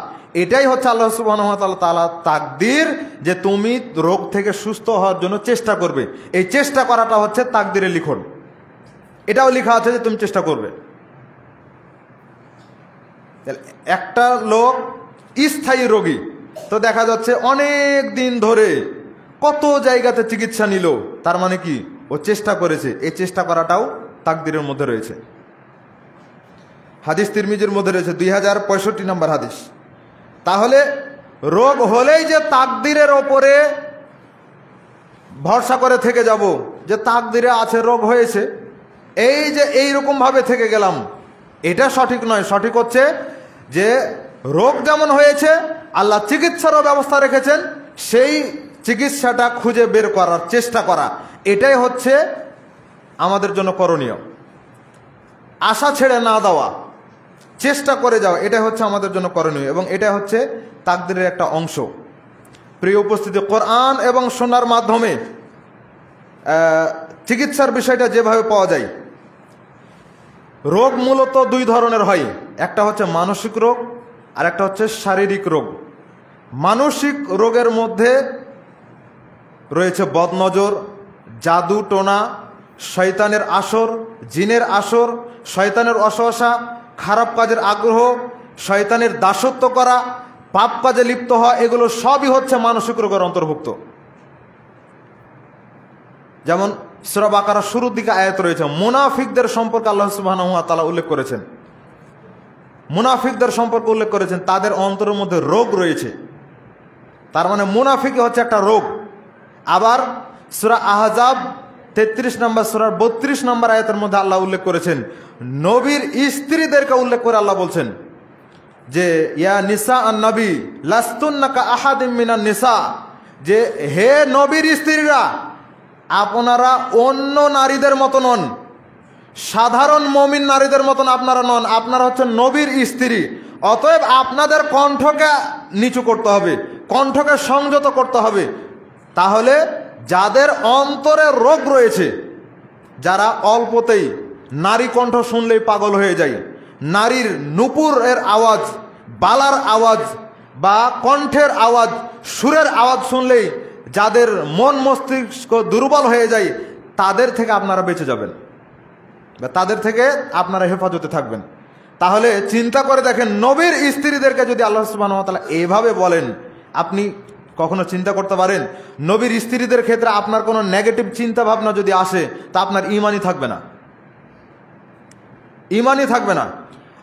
এটাই হচ্ছে আল্লাহ সুবহানাহু ওয়া তাআলা তাকদীর, যে তুমি রোগ থেকে সুস্থ হওয়ার জন্য চেষ্টা করবে। এই চেষ্টা করাটা হচ্ছে তাকদীরের লিখন। এটাও লেখা আছে যে তুমি চেষ্টা করবে। একটা লোক স্থায়ী রোগী, তো দেখা যাচ্ছে অনেক দিন ধরে কত জায়গাতে চিকিৎসা নিল, তার মানে কি? ও চেষ্টা করেছে। এই চেষ্টা করাটাও তাকদীরের মধ্যে রয়েছে। হাদিস তিরমিজির মধ্যে রয়েছে 2065 নম্বর হাদিস। তাহলে রোগ হলেই যে তাকদীরের ওপরে ভরসা করে থেকে যাব, যে তাকদীরে আছে রোগ হয়েছে, এই যে এইরকম ভাবে থেকে গেলাম, এটা সঠিক নয়। সঠিক হচ্ছে যে রোগ যেমন হয়েছে আল্লাহ চিকিৎসারও ব্যবস্থা রেখেছেন, সেই চিকিৎসাটা খুঁজে বের করার চেষ্টা করা, এটাই হচ্ছে আমাদের জন্য করণীয়। আশা ছেড়ে না দেওয়া, চেষ্টা করে যাওয়া, এটা হচ্ছে আমাদের জন্য করণীয়, এবং এটা হচ্ছে তাকদীরের একটা অংশ। প্রিয় উপস্থিতি, কোরআন এবং সুন্নাহর মাধ্যমে চিকিৎসার বিষয়টা যেভাবে পাওয়া যায়, রোগ মূলত 2 ধরনের হয়। একটা হচ্ছে মানসিক রোগ, আর একটা হচ্ছে শারীরিক রোগ। মানসিক রোগের মধ্যে রয়েছে বদনজর, জাদু টোনা, শয়তানের আসর, জিনের আসর, শয়তানের ওয়াসওয়াসা, খারাপ কাজের আগ্রহ, শয়তানের দাসত্ব করা, পাপ কাজে লিপ্ত হওয়া, এগুলো সবই হচ্ছে মানসিক রোগের অন্তর্ভুক্ত। যেমন সূরা বাকারার শুরুর দিকে আয়াত রয়েছে, মুনাফিকদের সম্পর্কে আল্লাহ সুবহানাহু ওয়া তাআলা উল্লেখ করেছেন। মুনাফিকদের সম্পর্কে উল্লেখ করেছেন, তাদের অন্তরের মধ্যে রোগ রয়েছে। তার মানে মুনাফিকই হচ্ছে একটা রোগ। আবার সূরা আহজাব 33 নম্বর সূরার 32 নম্বর আয়াতের মধ্যে আল্লাহ উল্লেখ করেছেন, নবীর স্ত্রীদেরকে উল্লেখ করে আল্লাহ বলছেন যে ইয়া নিসা আন-নবী লাস্তুন্না কা আহাদিম মিনান নিসা, যে হে নবীর স্ত্রীরা, আপনারা অন্য নারীদের মতো নন, সাধারণ মুমিন নারীদের মতন আপনারা নন, আপনারা হচ্ছেন নবীর স্ত্রী। অতএব আপনাদের কণ্ঠকে নিচু করতে হবে, কণ্ঠকে সংযত করতে হবে। তাহলে যাদের অন্তরে রোগ রয়েছে, যারা অল্পতেই নারী কণ্ঠ শুনলেই পাগল হয়ে যায়, নারীর নুপুরের আওয়াজ, বালার আওয়াজ বা কণ্ঠের আওয়াজ, সুরের আওয়াজ শুনলেই যাদের মন মস্তিষ্ক দুর্বল হয়ে যায়, তাদের থেকে আপনারা বেঁচে যাবেন, তাদের থেকে আপনারা হেফাজতে থাকবেন। তাহলে চিন্তা করে দেখেন, নবীর স্ত্রীদেরকে যদি আল্লাহ সুবহানাহু ওয়া তাআলা এইভাবে বলেন, আপনি কখনো চিন্তা করতে পারেন নবীর স্ত্রীদের ক্ষেত্রে আপনার কোনো নেগেটিভ চিন্তা ভাবনা যদি আসে, তা আপনার ইমানই থাকবে না, ইমানই থাকবে না।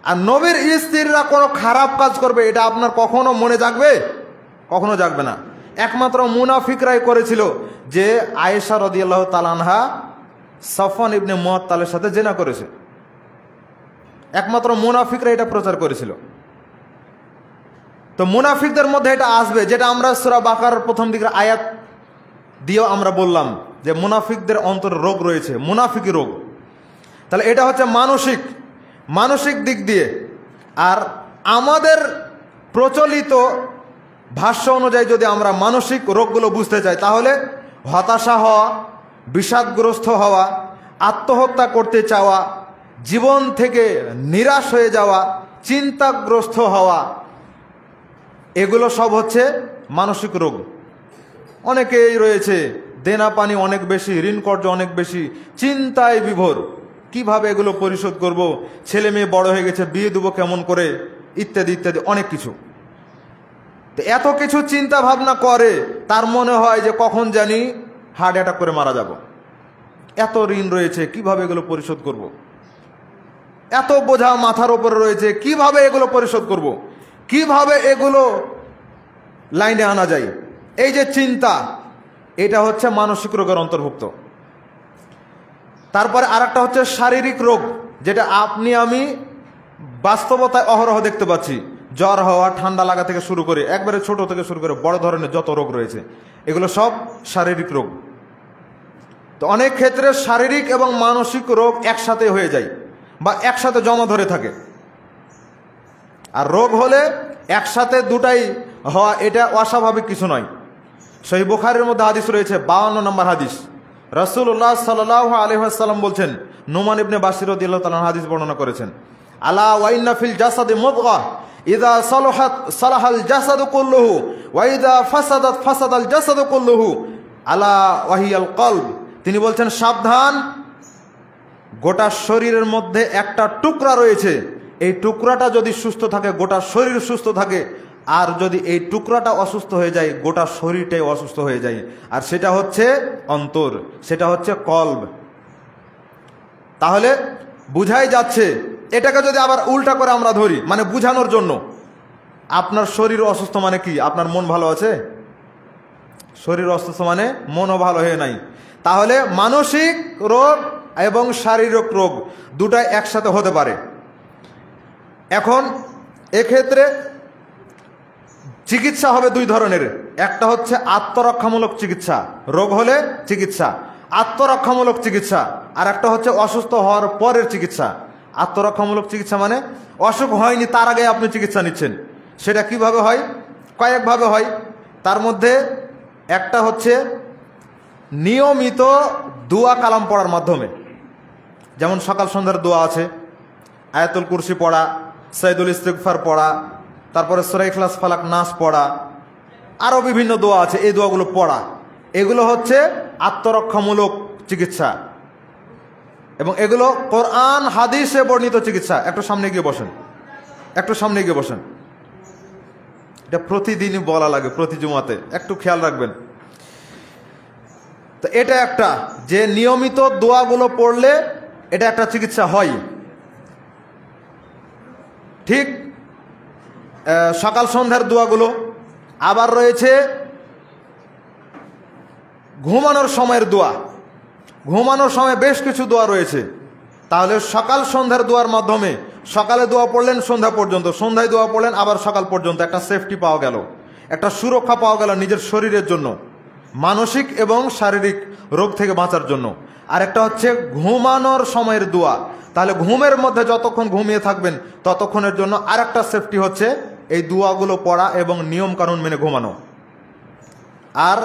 আর নবীর স্ত্রীরা কোনো খারাপ কাজ করবে, এটা আপনার কখনো মনে জাগবে? কখনো জাগবে না। একমাত্র মুনাফিকরাই করেছিল যে আয়েশা রাদিয়াল্লাহু তাআলা আনহা সফওয়ান ইবনে মুআত্তালের সাথে জিনা করেছে, একমাত্র মুনাফিকরা এটা প্রচার করেছিল। তো মুনাফিকদের মধ্যে এটা আসবে, যেটা আমরা সূরা বাকারার প্রথম দিকের আয়াত দিয়েও আমরা বললাম যে মুনাফিকদের অন্তরে রোগ রয়েছে, মুনাফিকি রোগ। তাহলে এটা হচ্ছে মানসিক দিক দিয়ে। আর আমাদের প্রচলিত ভাষ্য অনুযায়ী যদি আমরা মানসিক রোগগুলো বুঝতে চাই, তাহলে হতাশা হওয়া, বিষাদগ্রস্ত হওয়া, আত্মহত্যা করতে চাওয়া, জীবন থেকে নিরাশ হয়ে যাওয়া, চিন্তাগ্রস্ত হওয়া, এগুলো সব হচ্ছে মানসিক রোগ। অনেকেই রয়েছে দেনা পানি অনেক বেশি, ঋণ কর্জ অনেক বেশি, চিন্তায় বিভোর, কিভাবে এগুলো পরিশোধ করব, ছেলে মেয়ে বড় হয়ে গেছে, বিয়ে দেবো কেমন করে, ইত্যাদি ইত্যাদি অনেক কিছু। তো এত কিছু চিন্তা ভাবনা করে, তার মনে হয় যে কখন জানি হার্ট অ্যাটাক করে মারা যাব। এত ঋণ রয়েছে, কিভাবে এগুলো পরিশোধ করব, এত বোঝা মাথার উপরে রয়েছে, কিভাবে এগুলো পরিশোধ করব, কিভাবে এগুলো লাইনে আনা যায়। এই যে চিন্তা, এটা হচ্ছে মানসিক রোগের অন্তর্ভুক্ত। তারপরে আরেকটা হচ্ছে শারীরিক রোগ, যেটা আপনি আমি বাস্তবতায় অহরহ দেখতে পাচ্ছি। জ্বর হওয়া, ঠান্ডা লাগা থেকে শুরু করে একবারে ছোট থেকে শুরু করে বড় ধরনের যত রোগ রয়েছে, এগুলো সব শারীরিক রোগ। তো অনেক ক্ষেত্রে শারীরিক এবং মানসিক রোগ একসাথে হয়ে যায় বা একসাথে জমা ধরে থাকে। আর রোগ হলে একসাথে দুটাই হওয়া, এটা অস্বাভাবিক কিছু নয়। সহিহ বুখারীর মধ্যে হাদিস রয়েছে, 52 নম্বর হাদিস, রাসূলুল্লাহ সাল্লাল্লাহু আলাইহি ওয়াসাল্লাম বলছেন, নুমান ইবনে বাশির রাদিয়াল্লাহু তাআলা হাদিস বর্ণনা করেছেন, আলা ওয়া ইন্না ফিল জাসাদি মুদগাহ ইযা সালাহাত সালাহাল জাসাদু কুল্লুহু ওয়া ইযা ফাসাদাত ফাসাদাল জাসাদু কুল্লুহু আলা ওয়া হিয়াল কলব। তিনি বলছেন, সাবধান, গোটা শরীরের মধ্যে একটা টুকরা রয়েছে, এই টুকরাটা যদি সুস্থ থাকে গোটা শরীর সুস্থ থাকে, আর যদি এই টুকরাটা অসুস্থ হয়ে যায় গোটা শরীরটাই অসুস্থ হয়ে যায়। আর সেটা হচ্ছে অন্তর, সেটা হচ্ছে কলব। তাহলে বুঝাই যাচ্ছে, এটাকে যদি আবার উল্টা করে আমরা ধরি, মানে বুঝানোর জন্য, আপনার শরীর অসুস্থ মানে কি? আপনার মন ভালো আছে? শরীর অসুস্থ মানে মনও ভালো হয়ে নাই। তাহলে মানসিক রোগ এবং শারীরিক রোগ দুটাই একসাথে হতে পারে। এখন এক্ষেত্রে চিকিৎসা হবে দুই ধরনের, একটা হচ্ছে আত্মরক্ষামূলক চিকিৎসা, রোগ হলে চিকিৎসা, আত্মরক্ষামূলক চিকিৎসা, আর একটা হচ্ছে অসুস্থ হওয়ার পরের চিকিৎসা। আত্মরক্ষামূলক চিকিৎসা মানে অসুখ হয়নি তার আগে আপনি চিকিৎসা নিচ্ছেন। সেটা কিভাবে হয়? কয়েকভাবে হয়। তার মধ্যে একটা হচ্ছে নিয়মিত দোয়া কালাম পড়ার মাধ্যমে, যেমন সকাল সন্ধ্যার দোয়া আছে, আয়াতুল কুরসি পড়া, সাইদুল ইস্তিগফার পড়া, তারপরে সূরা ইখলাস ফালাক নাস পড়া, আরও বিভিন্ন দোয়া আছে, এই দোয়াগুলো পড়া, এগুলো হচ্ছে আত্মরক্ষামূলক চিকিৎসা এবং এগুলো কোরআন হাদিসে বর্ণিত চিকিৎসা। একটু সামনে গিয়ে বসেন, একটু সামনে গিয়ে বসেন। এটা প্রতিদিনই বলা লাগে, প্রতি জুমাতে, একটু খেয়াল রাখবেন। তো এটা একটা, যে নিয়মিত দোয়াগুলো পড়লে এটা একটা চিকিৎসা হয়। ঠিক সকাল সন্ধ্যার দোয়াগুলো। আবার রয়েছে ঘুমানোর সময়ের দোয়া, ঘুমানোর সময় বেশ কিছু দোয়া রয়েছে। তাহলে সকাল সন্ধ্যার দোয়ার মাধ্যমে, সকালে দোয়া পড়লেন সন্ধ্যা পর্যন্ত, সন্ধ্যায় দোয়া পড়লেন আবার সকাল পর্যন্ত, একটা সেফটি পাওয়া গেল, একটা সুরক্ষা পাওয়া গেল নিজের শরীরের জন্য, মানসিক এবং শারীরিক রোগ থেকে বাঁচার জন্য। আরেকটা হচ্ছে ঘুমানোর সময়ের দোয়া। তাহলে ঘুমের মধ্যে যতক্ষণ ঘুমিয়ে থাকবেন ততক্ষণের জন্য আরেকটা সেফটি হচ্ছে এই দোয়াগুলো পড়া এবং নিয়ম কানুন মেনে ঘুমানো। আর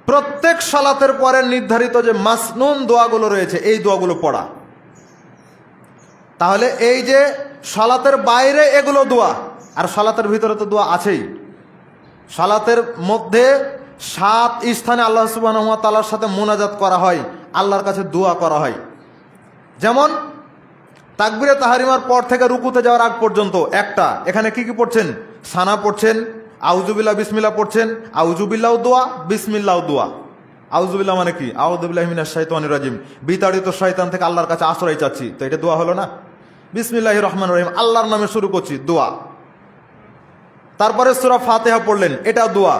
প্রত্যেক সালাতের পরে নির্ধারিত যে মাসনুন দোয়াগুলো রয়েছে এই দোয়াগুলো পড়া। তাহলে এই যে সালাতের বাইরে এগুলো দোয়া, আর সালাতের ভিতরে তো দোয়া আছেই। সালাতের মধ্যে 7 স্থানে আল্লাহ সুবহানাহু ওয়া তাআলার সাথে মোনাজাত করা হয়, আল্লাহর কাছে দোয়া করা হয়। যেমন তাকবীরে তাহরিমার পর থেকে রুকুতে যাওয়ার আগ পর্যন্ত একটা, এখানে কি কি পড়ছেন? সানা পড়ছেন, আউযুবিল্লাহ বিসমিল্লাহ পড়ছেন, আউযুবিল্লাহ দোয়া, বিসমিল্লাহ দোয়া। আউযুবিল্লাহ মানে কি? আউযু বিল্লাহি মিনাশ শাইতানির রাজিম, বিতাড়িত শয়তান থেকে আল্লাহর কাছে আশ্রয় চাচ্ছি, তো এটা দোয়া হলো না? বিসমিল্লাহির রহমানির রহিম, আল্লাহর নামে শুরু করছি, দোয়া। তারপরে সূরা ফাতিহা পড়লেন, এটাও দোয়া।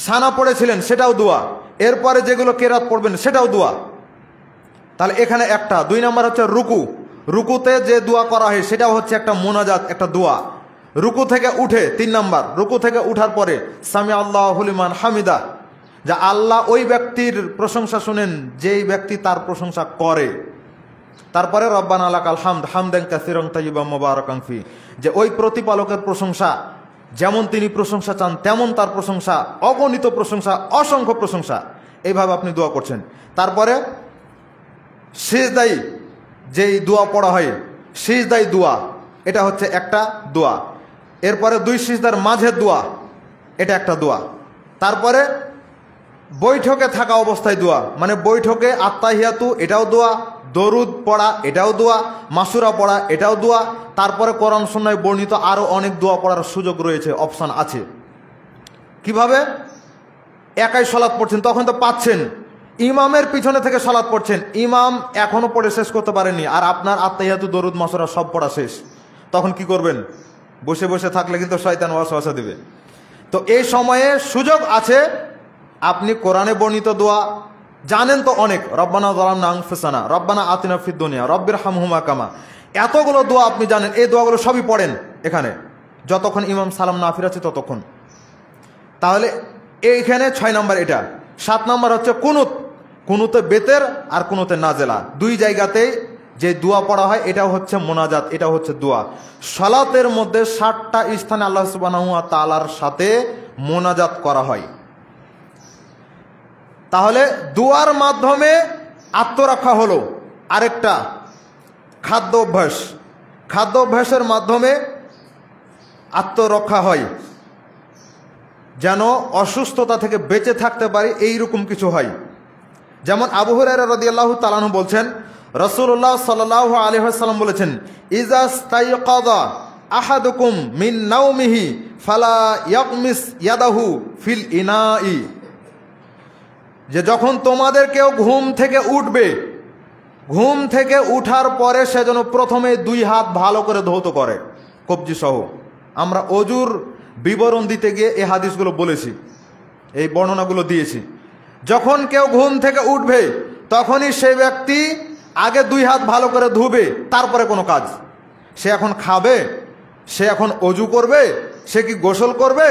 সানা পড়েছিলেন, সেটাও দোয়া। এরপরে যেগুলো কেরাত পড়বেন সেটাও দোয়া। তাহলে এখানে একটা। 2 নম্বর হচ্ছে রুকু। রুকুতে যে দোয়া করা হয় সেটাও হচ্ছে একটা মোনাজাত, একটা দোয়া। রুকু থেকে উঠে 3 নম্বর, রুকু থেকে উঠার পরে সামি আল্লাহু লিমান হামিদা, যা আল্লাহ ওই ব্যক্তির প্রশংসা শুনেন যেই ব্যক্তি তার প্রশংসা করে। তারপরে রব্বানা লাকাল হামদ হামদান কাসীরান তাইয়িবান মুবারাকান ফি, যে ওই প্রতিপালকের প্রশংসা, যেমন তিনি প্রশংসা চান তেমন তার প্রশংসা, অগণিত প্রশংসা, অসংখ্য প্রশংসা। এইভাবে আপনি দোয়া করছেন। তারপরে সিজদাই যেই দোয়া পড়া হয়, সিজদাই দোয়া, এটা হচ্ছে একটা দোয়া। এরপরে 2 সিজদার মাঝের দোয়া, এটা একটা দোয়া। তারপরে বৈঠকে থাকা অবস্থায় দোয়া, মানে বৈঠকে আত্তাহিয়াতু, এটাও দোয়া। দরুদ পড়া, এটাও দোয়া। মাসুরা পড়া, এটাও দোয়া। তারপরে কোরআন সুন্নাহয় বর্ণিত আরও অনেক দোয়া পড়ার সুযোগ রয়েছে, অপশান আছে। কিভাবে? একাই সালাত পড়ছেন, তখন তো পাচ্ছেন, ইমামের পিছনে থেকে সালাত পড়ছেন, ইমাম এখনো পড়ে শেষ করতে পারেনি, আর আপনার আত্তাহিয়াতু, দরুদ, মাসুরা সব পড়া শেষ। তখন কি করবেন? বসে বসে থাকলে কিন্তু শয়তান ওয়াসওয়াসা দিবে। তো এই সময়ে সুযোগ আছে, আপনি কোরআনে বর্ণিত দোয়া জানেন তো অনেক, রব্বানা যালামনা আনফুসানা, রব্বানা আতিনা ফিদ দুনিয়া, রব্বিরহামহুমা কামা, এতগুলো দোয়া আপনি জানেন। এই দোয়াগুলো সবই পড়েন এখানে, যতক্ষণ ইমাম সালাম না ফিরাচ্ছে ততক্ষণ। তাহলে এইখানে 6 নম্বর এটা। 7 নম্বর হচ্ছে কুনুত। কুনুতে বেতের আর কুনুতে নাজেলা, 2 জায়গাতেই যে দোয়া পড়া হয় এটাও হচ্ছে মোনাজাত, এটাও হচ্ছে দোয়া। সালাতের মধ্যে 7টা স্থানে আল্লাহ সুবহানাহু ওয়া তাআলার সাথে মোনাজাত করা হয়। তাহলে দোয়ার মাধ্যমে আত্মরক্ষা হলো। আরেকটা খাদ্য অভ্যাস, খাদ্য অভ্যাসের মাধ্যমে আত্মরক্ষা হয়, যেন অসুস্থতা থেকে বেঁচে থাকতে পারি, এইরকম কিছু হয়। যেমন আবু হুরায়রা রাদিয়াল্লাহু তাআলা আনহু বলছেন, রাসূলুল্লাহ সাল্লাল্লাহু আলাইহি ওয়াসাল্লাম বলেছেন, ইজা স্তাইকাযা আহাদুকুম মিন নাওমিহি ফালা ইয়াকমিস ইয়াদাহু ফিল ইনাই, যে যখন তোমাদের কেউ ঘুম থেকে উঠবে, ঘুম থেকে উঠার পরে সে যেন প্রথমে 2 হাত ভালো করে ধৌত করে, কবজি সহ। আমরা অজুর বিবরণ দিতে গিয়ে এই হাদিসগুলো বলেছি, এই বর্ণনাগুলো দিয়েছি। যখন কেউ ঘুম থেকে উঠবে তখনই সেই ব্যক্তি আগে 2 হাত ভালো করে ধুবে, তারপরে কোনো কাজ। সে এখন খাবে, সে এখন অজু করবে, সে কি গোসল করবে,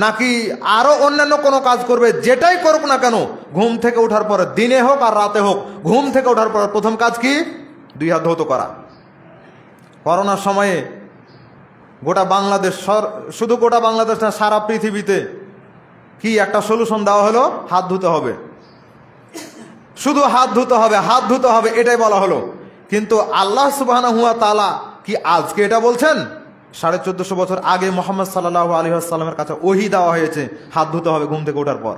নাকি আরো অন্যান্য কোনো কাজ করবে, যেটাই করুক না কেন, ঘুম থেকে ওঠার পরে, দিনে হোক আর রাতে হোক, ঘুম থেকে ওঠার পর প্রথম কাজ কি? 2 হাত ধৌত করা। করোনার সময়ে গোটা বাংলাদেশ, শুধু গোটা বাংলাদেশ না, সারা পৃথিবীতে কি একটা সলিউশন দেওয়া হলো? হাত ধুতে হবে, শুধু হাত ধুতে হবে, হাত ধুতে হবে, এটাই বলা হলো। কিন্তু আল্লাহ সুবহানাহু ওয়া তাআলা কি আজকে এটা বলছেন? 1450 বছর আগে মুহাম্মদ সাল্লাল্লাহু আলাইহি ওয়াসাল্লামের কাছে ওহী দেওয়া হয়েছে, হাত ধুতে হবে ঘুম থেকে ওঠার পর।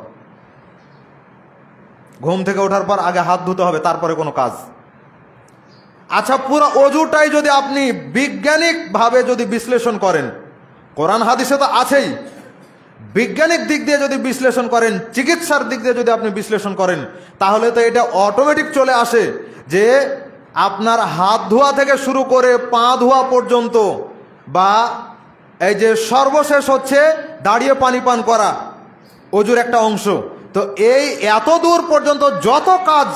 ঘুম থেকে ওঠার পর আগে হাত ধুতে হবে, তারপরে কোনো কাজ। আচ্ছা, পুরো অজুটাই যদি আপনি বৈজ্ঞানিকভাবে যদি বিশ্লেষণ করেন, কোরআন হাদিসে তো আছেই, বৈজ্ঞানিক দিক দিয়ে যদি বিশ্লেষণ করেন, চিকিৎসার দিক দিয়ে যদি আপনি বিশ্লেষণ করেন, তাহলে তো এটা অটোমেটিক চলে আসে যে আপনার হাত ধোয়া থেকে শুরু করে পা ধোয়া পর্যন্ত, বা এই যে সর্বশেষ হচ্ছে দাঁড়িয়ে পানি পান করা, অজুর একটা অংশ। তো এই এত দূর পর্যন্ত যত কাজ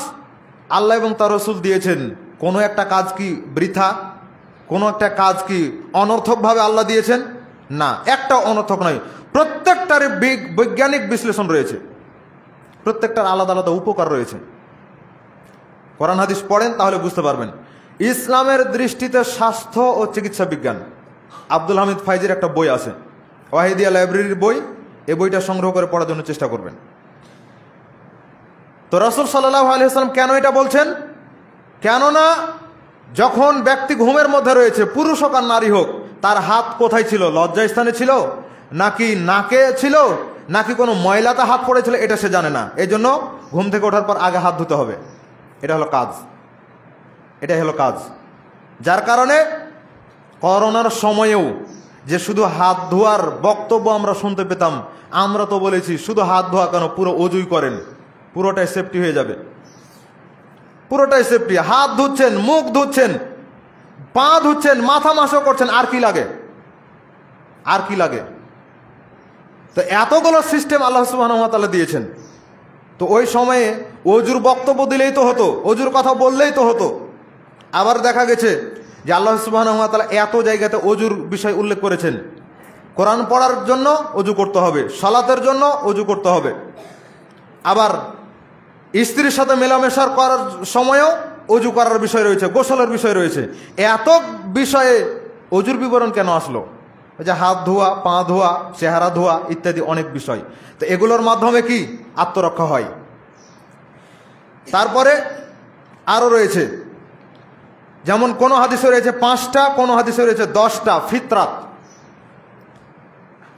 আল্লাহ এবং তার রাসূল দিয়েছেন, কোনো একটা কাজ কি বৃথা? কোনো একটা কাজ কি অনর্থকভাবে আল্লাহ দিয়েছেন? না, একটা অনর্থক নয়। প্রত্যেকটার বৈজ্ঞানিক বিশ্লেষণ রয়েছে, প্রত্যেকটার আলাদা আলাদা উপকার রয়েছে। কোরআন হাদিস পড়েন তাহলে বুঝতে পারবেন। ইসলামের দৃষ্টিতে স্বাস্থ্য ও চিকিৎসা বিজ্ঞান, আব্দুল হামিদ ফাইজির একটা বই আছে, ওয়াহিদিয়া লাইব্রেরির বই। এই বইটা সংগ্রহ করে পড়ার জন্য চেষ্টা করবেন। তো রাসূল সাল্লাল্লাহু আলাইহি ওয়াসাল্লাম কেন এটা বলছেন? কেননা যখন ব্যক্তি ঘুমের মধ্যে রয়েছে, পুরুষ হোক আর নারী হোক, তার হাত কোথায় ছিল? লজ্জাস্থানে ছিল, নাকি নাকে ছিল, নাকি কোনো ময়লাতে হাত পড়েছিল, এটা সে জানে না। এই জন্য ঘুম থেকে ওঠার পর আগে হাত ধুতে হবে। এটা হলো কাজ, এটাই হলো কাজ। যার কারণে করোনার সময়েও যে শুধু হাত ধোয়ার বক্তব্য আমরা শুনতে পেতাম, আমরা তো বলেছি শুধু হাত ধোয়া কেন, পুরো অজুই করেন, পুরোটাই সেফটি হয়ে যাবে, পুরোটাই সেফটি। হাত ধুচ্ছেন, মুখ ধুচ্ছেন, পা ধুচ্ছেন, মাথা মাসও করছেন, আর কি লাগে? আর কি লাগে? তো এতগুলো সিস্টেম আল্লাহ সুবহানাহু ওয়া তাআলা দিয়েছেন। তো ওই সময়ে অজুর বক্তব্য দিলেই তো হতো, অজুর কথা বললেই তো হতো। আবার দেখা গেছে যে আল্লাহ সুবহানাহু ওয়া তাআলা এত জায়গাতে অজুর বিষয় উল্লেখ করেছেন। কোরআন পড়ার জন্য অজু করতে হবে, সালাতের জন্য অজু করতে হবে, আবার স্ত্রীর সাথে মেলামেশা করার সময়ও অজু করার বিষয় রয়েছে, গোসলের বিষয় রয়েছে। এত বিষয়ে অজুর বিবরণ কেন আসলো? যে হাত ধোয়া, পা ধোয়া, চেহারা ধোয়া ইত্যাদি অনেক বিষয়। তো এগুলোর মাধ্যমে কি আত্মরক্ষা হয়। তারপরে আরও রয়েছে, যেমন কোন হাদিসে রয়েছে 5টা, কোন হাদিসে রয়েছে 10টা ফিতরাত।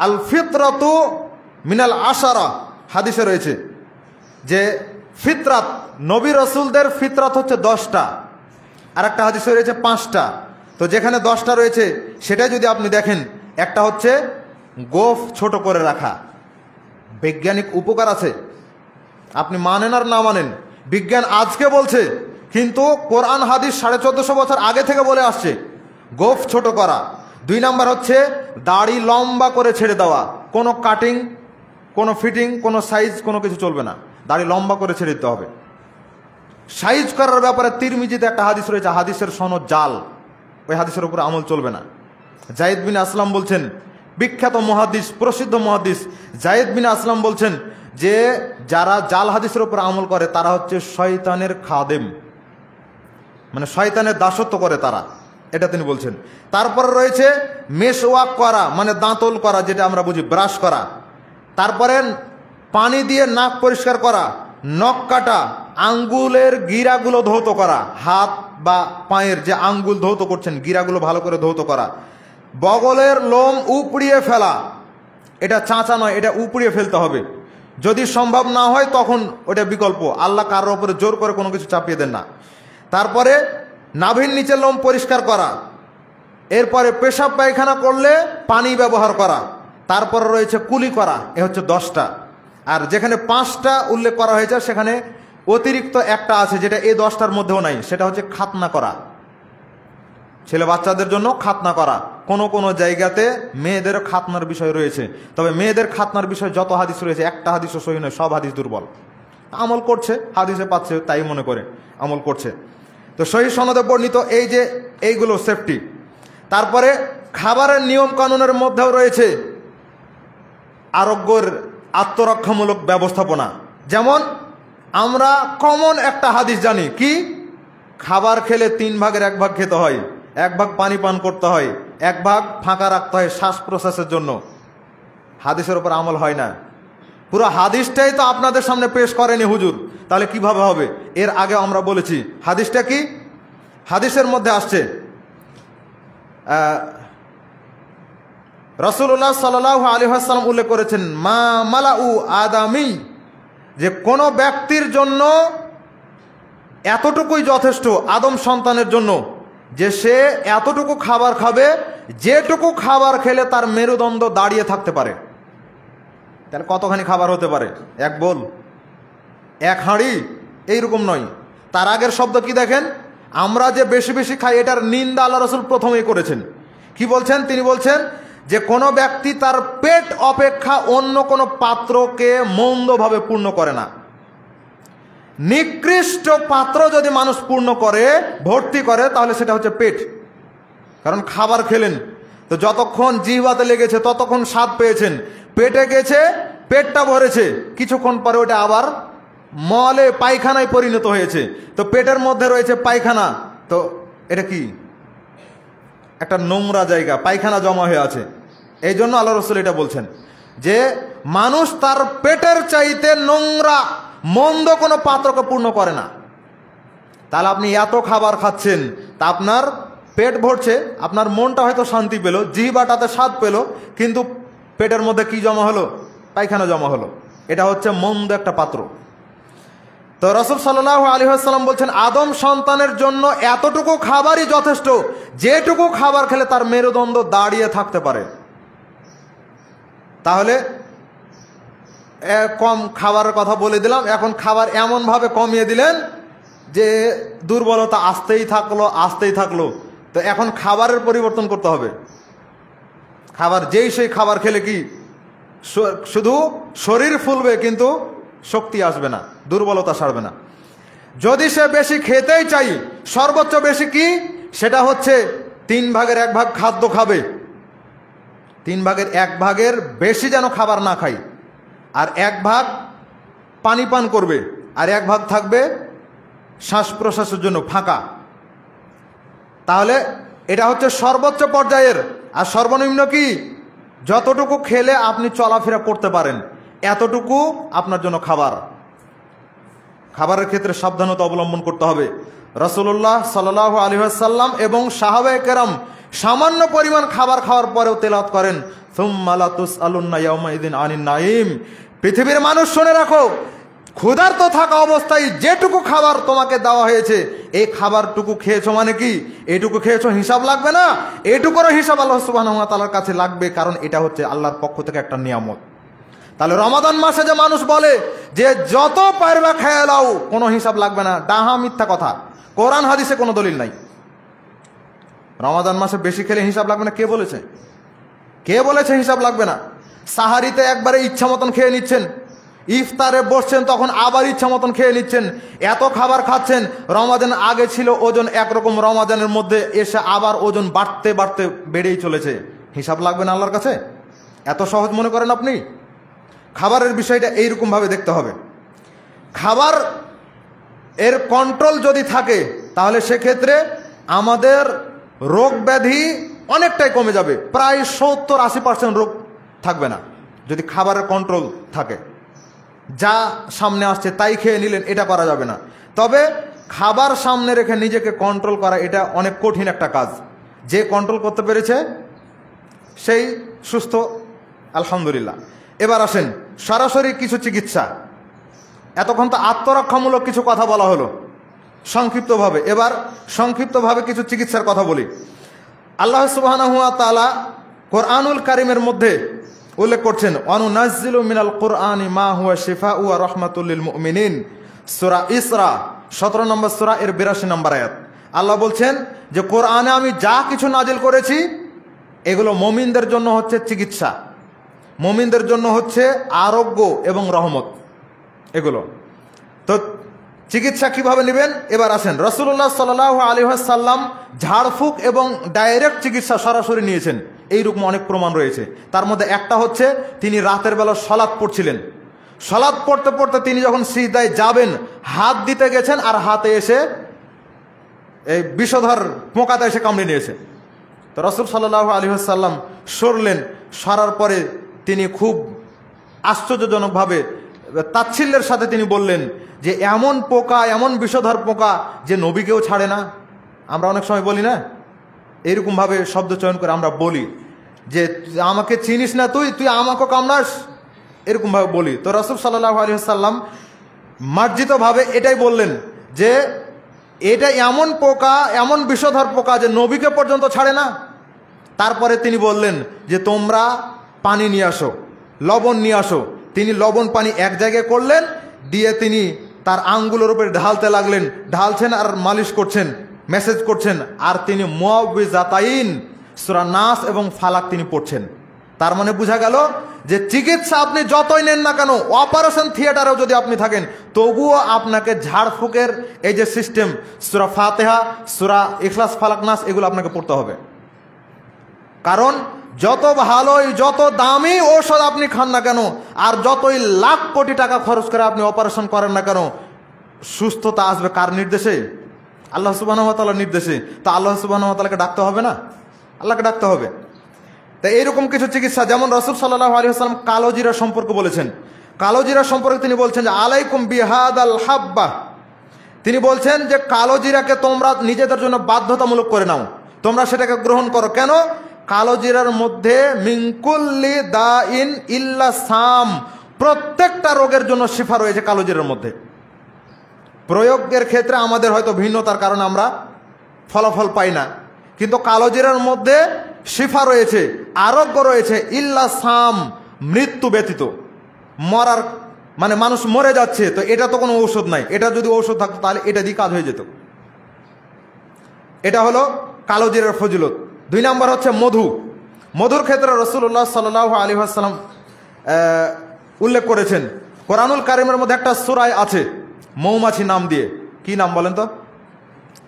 আল ফিতরাতু মিনাল আশারা হাদিসে রয়েছে যে ফিতরাত, নবী রসুলদের ফিতরাত হচ্ছে 10টা, আর একটা হাদিসে রয়েছে 5টা। তো যেখানে 10টা রয়েছে সেটা যদি আপনি দেখেন, একটা হচ্ছে গোঁফ ছোট করে রাখা, বৈজ্ঞানিক উপকার আছে, আপনি মানেন আর না মানেন, বিজ্ঞান আজকে বলছে, কিন্তু কোরআন হাদিস 1450 বছর আগে থেকে বলে আসছে গোঁফ ছোট করা। 2 নাম্বার হচ্ছে দাড়ি লম্বা করে ছেড়ে দেওয়া, কোনো কাটিং, কোনো ফিটিং, কোনো সাইজ, কোনো কিছু চলবে না, দাড়ি লম্বা করে ছেড়ে দিতে হবে। সাইজ করার ব্যাপারে তিরমিজিতে একটা হাদিস রয়েছে, হাদিসের সনদ জাল, ওই হাদিসের উপরে আমল চলবে না। জায়েদ বিন আসলাম বলছেন, বিখ্যাত মুহাদ্দিস, প্রসিদ্ধ মুহাদ্দিস জায়েদ বিন আসলাম বলছেন যে যারা জাল হাদিসের উপর আমল করে তারা হচ্ছে শয়তানের খাদেম, মানে শয়তানের দাসত্ব করে তারা, এটা তিনি বলছেন। তারপরে রয়েছে মেশওয়াক করা, মানে দাঁতল করা, যেটা আমরা বুঝি ব্রাশ করা। তারপরে পানি দিয়ে নাক পরিষ্কার করা, নখ কাটা, আঙ্গুলের গিরাগুলো ধৌত করা, হাত বা পায়ের যে আঙ্গুল ধৌত করছেন গিরাগুলো ভালো করে ধৌত করা, বগলের লোম উপড়িয়ে ফেলা, এটা চাঁচা নয়, এটা উপড়িয়ে ফেলতে হবে। যদি সম্ভব না হয় তখন ওটা বিকল্প, আল্লাহ কারোর ওপরে জোর করে কোনো কিছু চাপিয়ে দেন না। তারপরে নাভির নিচের লোম পরিষ্কার করা, এরপরে পেশাব পায়খানা করলে পানি ব্যবহার করা, তারপরে রয়েছে কুলি করা, এ হচ্ছে 10টা। আর যেখানে 5টা উল্লেখ করা হয়েছে সেখানে অতিরিক্ত একটা আছে যেটা এই 10টার মধ্যেও নাই, সেটা হচ্ছে খাতনা করা, ছেলে বাচ্চাদের জন্য খাতনা করা। কোন কোন জায়গাতে মেয়েদেরও খাতনার বিষয় রয়েছে, তবে মেয়েদের খাতনার বিষয় যত হাদিস রয়েছে একটা হাদিসও সহি নয়, সব হাদিস দুর্বল। আমল করছে, হাদিসে পাচ্ছে তাই মনে করে আমল করছে। তো সহি সনদে বর্ণিত এই যে এইগুলো সেফটি। তারপরে খাবারের নিয়ম কানুনের মধ্যেও রয়েছে আরোগ্যের আত্মরক্ষামূলক ব্যবস্থাপনা। যেমন আমরা কমন একটা হাদিস জানি, কি খাবার খেলে 3 ভাগের 1 ভাগ খেতে হয়, 1 ভাগ পানি পান করতে হয়, 1 ভাগ ফাঁকা রাখতে হয় শ্বাস প্রশ্বাসের জন্য। হাদিসের উপর আমল হয় না, পুরো হাদিসটাই তো আপনাদের সামনে পেশ করেনি হুজুর, তাহলে কিভাবে হবে? এর আগে আমরা বলেছি হাদিসটা কি, হাদিসের মধ্যে আসছে রাসূলুল্লাহ সাল্লাল্লাহু আলাইহি ওয়াসাল্লাম উল্লেখ করেছেন মা মালাউ আদামি, যে কোনো ব্যক্তির জন্য এতটুকুই যথেষ্ট, আদম সন্তানের জন্য, যে সে এতটুকু খাবার খাবে যেটুকু খাবার খেলে তার মেরুদণ্ড দাঁড়িয়ে থাকতে পারে। তাহলে কতখানি খাবার হতে পারে? 1 বোল, 1 হাঁড়ি, এইরকম নয়। তার আগের শব্দ কি দেখেন, আমরা যে বেশি বেশি খাই এটার নিন্দা আল্লাহ রাসূল প্রথমেই করেছেন। কি বলছেন? তিনি বলছেন যে কোনো ব্যক্তি তার পেট অপেক্ষা অন্য কোনো পাত্রকে মন্দভাবে পূর্ণ করে না। নিকৃষ্ট পাত্র যদি মানুষ পূর্ণ করে, ভর্তি করে, তাহলে সেটা হচ্ছে পেট। কারণ খাবার খেলেন তো যতক্ষণ জিহ্বাতে লেগেছে ততক্ষণ স্বাদ পেয়েছেন, পেটে গেছে, পেটটা ভরেছে, কিছুক্ষণ পরে ওটা আবার মলে পায়খানায় পরিণত হয়েছে। তো পেটের মধ্যে রয়েছে পায়খানা, তো এটা কি? একটা নোংরা জায়গা, পায়খানা জমা হয়ে আছে। এই জন্য আল্লাহ রসুল এটা বলছেন যে মানুষ তার পেটের চাইতে নোংরা মন্দ কোনো পাত্রকে পূর্ণ করে না। তাহলে আপনি এত খাবার খাচ্ছেন, তা আপনার পেট ভরছে, আপনার মনটা হয়তো শান্তি পেল, জিহ্বাটাতে স্বাদ পেল, কিন্তু পেটের মধ্যে কি জমা হলো? পায়খানা জমা হলো। এটা হচ্ছে মন্দ একটা পাত্র। তো রাসূল সাল্লাল্লাহু আলাইহি ওয়াসাল্লাম বলছেন আদম সন্তানের জন্য এতটুকু খাবারই যথেষ্ট, যেটুকু খাবার খেলে তার মেরুদণ্ড দাঁড়িয়ে থাকতে পারে। তাহলে কম খাবারের কথা বলে দিলাম, এখন খাবার এমনভাবে কমিয়ে দিলেন যে দুর্বলতা আসতেই থাকলো। তো এখন খাবারের পরিবর্তন করতে হবে। খাবার যেই সেই খাবার খেলে কি শুধু শরীর ফুলবে কিন্তু শক্তি আসবে না, দুর্বলতা সারবে না। যদি সে বেশি খেতেই চাই, সর্বোচ্চ বেশি কি? সেটা হচ্ছে 3 ভাগের 1 ভাগ খাদ্য খাবে, 3 ভাগের 1 ভাগের বেশি যেন খাবার না খাই, আর 1 ভাগ পানি পান করবে, আর 1 ভাগ থাকবে শ্বাস প্রশ্বাসের জন্য ফাঁকা। তাহলে এটা হচ্ছে সর্বোচ্চ পর্যায়ের। আর সর্বনিম্ন কি? যতটুকু খেলে আপনি চলাফেরা করতে পারেন, এতটুকু আপনার জন্য খাবার। খাবারের ক্ষেত্রে সাবধানতা অবলম্বন করতে হবে। রাসূলুল্লাহ সাল্লাল্লাহু আলাইহি ওয়াসাল্লাম এবং সাহাবায়ে কেরাম সামান্য পরিমাণ খাবার খাওয়ার পরেও তেলাওয়াত করেন সুম্মা লা তুসআলুন্না ইয়াওমাইযিন আনিন নাঈম। পৃথিবীর মানুষ শুনে রাখো, ক্ষুধার্ত থাকা অবস্থায় যেটুকু খাবার তোমাকে দেওয়া হয়েছে, এই খাবারটুকু খেয়েছো মানে কি? এইটুকু খেয়েছো, হিসাব লাগবে না? এইটুকুরও হিসাব আল্লাহ সুবহানাহু ওয়া তাআলার কাছে লাগবে, কারণ এটা হচ্ছে আল্লাহর পক্ষ থেকে একটা নিয়ামত। তাহলে রমাদান মাসে যে মানুষ বলে যে যত পারবা খেয়ে নাও, কোনো হিসাব লাগবে না, ডাহা মিথ্যা কথা। কোরআন হাদিসে কোনো দলিল নাই। রমাদান মাসে বেশি খেলে হিসাব লাগবে না, কে বলেছে? কে বলেছে হিসাব লাগবে না? সাহারিতে একবারে ইচ্ছা মতন খেয়ে নিচ্ছেন, ইফতারে বসছেন তখন আবার ইচ্ছা মতন খেয়ে নিচ্ছেন, এত খাবার খাচ্ছেন। রমাদান আগে ছিল ওজন একরকম, রমাদানের মধ্যে এসে আবার ওজন বাড়তে বাড়তে বেড়েই চলেছে। হিসাব লাগবে না আল্লাহর কাছে? এত সহজ মনে করেন আপনি? খাবারের বিষয়টা এইরকমভাবে দেখতে হবে। খাবার এর কন্ট্রোল যদি থাকে, তাহলে সেক্ষেত্রে আমাদের রোগ ব্যাধি অনেকটাই কমে যাবে। প্রায় 70-80% রোগ থাকবে না যদি খাবারের কন্ট্রোল থাকে। যা সামনে আসছে তাই খেয়ে নিলেন, এটা করা যাবে না। তবে খাবার সামনে রেখে নিজেকে কন্ট্রোল করা, এটা অনেক কঠিন একটা কাজ। যে কন্ট্রোল করতে পেরেছে সেই সুস্থ, আলহামদুলিল্লাহ। এবার আসেন সরাসরি কিছু চিকিৎসা। এতক্ষণ তো আত্মরক্ষামূলক কিছু কথা বলা হলো সংক্ষিপ্তভাবে, এবার সংক্ষিপ্তভাবে কিছু চিকিৎসার কথা বলি। আল্লাহ সুবহানাহু ওয়া তাআলা কোরআনুল কারীমের মধ্যে উল্লেখ করছেন অনুনাজ্জিলু মিনাল কুরআনি মা হুয়া শিফাউ ওয়া রাহমাতুল লিল মুমিনিন। সূরা ইসরা 17 নম্বর সূরা এর 82 নম্বর আয়াত। আল্লাহ বলছেন যে কোরআনে আমি যা কিছু নাজিল করেছি এগুলো মুমিনদের জন্য হচ্ছে চিকিৎসা, মুমিনদের জন্য হচ্ছে আরোগ্য এবং রহমত। এগুলো তো চিকিৎসা কিভাবে নেবেন? এবার আসেন, রাসূলুল্লাহ সাল্লাল্লাহু আলাইহি ওয়াসাল্লাম ঝাড়ফুঁক এবং ডাইরেক্ট চিকিৎসা সরাসরি নিয়েছেন, এইরকম অনেক প্রমাণ রয়েছে। তার মধ্যে একটা হচ্ছে তিনি রাতের বেলা সালাত পড়ছিলেন, সালাত পড়তে পড়তে তিনি যখন সিজদায় যাবেন হাত দিতে গেছেন, আর হাতে এসে এই বিষধর পোকাতে এসে কামড়ে নিয়েছে। তো রাসূল সাল্লাল্লাহু আলাইহি ওয়াসাল্লাম সরলেন, সরার পরে তিনি খুব আশ্চর্যজনকভাবে তাচ্ছিল্যের সাথে তিনি বললেন যে এমন পোকা, এমন বিষধর পোকা যে নবীকেও ছাড়ে না। আমরা অনেক সময় বলি না, এইরকমভাবে শব্দ চয়ন করে আমরা বলি যে আমাকে চিনিস না তুই, তুই আমাকে কামড়াস, এরকমভাবে বলি। তো রাসূল সাল্লাল্লাহু আলাইহি ওয়াসাল্লাম মার্জিতভাবে এটাই বললেন যে এটা এমন পোকা, এমন বিষধর পোকা যে নবীকে পর্যন্ত ছাড়ে না। তারপরে তিনি বললেন যে তোমরা পানি নিয়ে আসো, লবণ নিয়ে আসো। তিনি লবণ পানি এক জায়গায় করলেন, দিয়ে তিনি তার আঙ্গুলের উপরে ঢালতে লাগলেন, ঢালছেন আর মালিশ করছেন, মেসেজ করছেন, আর তিনি মুআউযিযাতাইন সূরা নাস এবং ফালাক তিনি পড়ছেন। তার মানে বোঝা গেল যে চিকিৎসা আপনি যতই নেন না কেন, অপারেশন থিয়েটারেও যদি আপনি থাকেন, তবুও আপনাকে ঝাড়ফুঁকের এই যে সিস্টেম, সূরা ফাতিহা, সূরা ইখলাস, ফালাক, নাস, এগুলো আপনাকে পড়তে হবে। কারণ যত ভালোই যত দামি ঔষধ আপনি খান না কেন, আর যতই লাখ কোটি টাকা খরচ করে আপনি অপারেশন করেন না কেন, সুস্থতা আসবে কার নির্দেশে? আল্লাহ সুবহানাহু ওয়া তাআলার নির্দেশে। তো আল্লাহ সুবহানাহু ওয়া তাআলাকে ডাকতে হবে না? আল্লাহকে ডাকতে হবে। তাই এইরকম কিছু চিকিৎসা, যেমন রাসূল সাল্লাল্লাহু আলাইহি ওয়াসাল্লাম কালো জিরা সম্পর্কে বলেছেন। কালো জিরা সম্পর্কে তিনি বলছেন যে আলাইকুম বিহাদাল হাব্বা, তিনি বলছেন যে কালো জিরাকে তোমরা নিজেদের জন্য বাধ্যতামূলক করে নাও, তোমরা সেটাকে গ্রহণ করো। কেন? কালো জিরার মধ্যে মিনকুল্লি দাইন ইল্লা সাম, প্রত্যেকটা রোগের জন্য শিফা রয়েছে কালো জিরার মধ্যে। প্রয়োগের ক্ষেত্রে আমাদের হয়তো ভিন্নতার কারণে আমরা ফলাফল পাই না, কিন্তু কালো জিরার মধ্যে শিফা রয়েছে, আরোগ্য রয়েছে, ইল্লা সাম, মৃত্যু ব্যতীত। মরার মানে মানুষ মরে যাচ্ছে, তো এটা তো কোনো ঔষধ নাই, এটা যদি ঔষধ থাকতো তাহলে এটা দিয়ে কাজ হয়ে যেত। এটা হলো কালো জিরার ফজিলত। 2 নম্বর হচ্ছে মধু। মধুর ক্ষেত্রে রাসূলুল্লাহ সাল্লাল্লাহু আলাইহি ওয়াসাল্লাম উল্লেখ করেছেন। কোরআনুল কারীমের মধ্যে একটা সূরা আছে মৌমাছি নাম দিয়ে। কি নাম বলেন তো?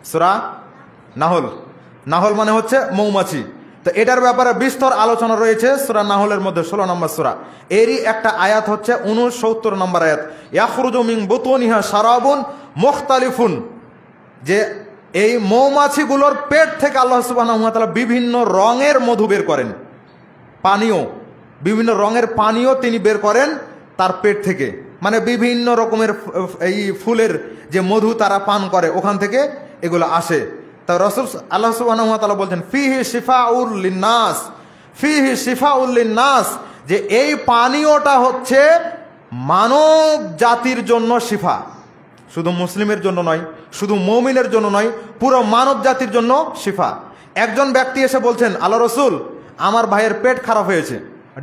সূরা নাহল। নাহল মানে হচ্ছে মৌমাছি। তো এটার ব্যাপারে বিস্তর আলোচনা রয়েছে সূরা নাহলের মধ্যে, 16 নম্বর সূরা। এরই একটা আয়াত হচ্ছে 69 নম্বর আয়াত, ইয়াখরুজু মিন বুতুনিহা শারাবুন মুখতালিফুন, যে এই মৌমাছিগুলোর পেট থেকে আল্লাহ সুবহানাহু ওয়া তাআলা বিভিন্ন রঙের মধু বের করেন, পানীয়, বিভিন্ন রঙের পানীয় তিনি বের করেন তার পেট থেকে। মানে বিভিন্ন রকমের এই ফুলের যে মধু তারা পান করে, ওখান থেকে এগুলো আসে। তা রাসূল আল্লাহ সুবহানাহু ওয়া তাআলা বলছেন ফিহি শিফাউল লিন্নাস, ফিহি শিফাউল লিন্নাস, যে এই পানীয়টা হচ্ছে মানব জাতির জন্য শিফা। শুধু মুসলিমের জন্য নয়, শুধু মুমিনের জন্য নয়, পুরো মানব জাতির জন্য শিফা। একজন ব্যক্তি এসে বলছেন, আল্লাহ রসুল আমার ভাইয়ের পেট খারাপ হয়েছে,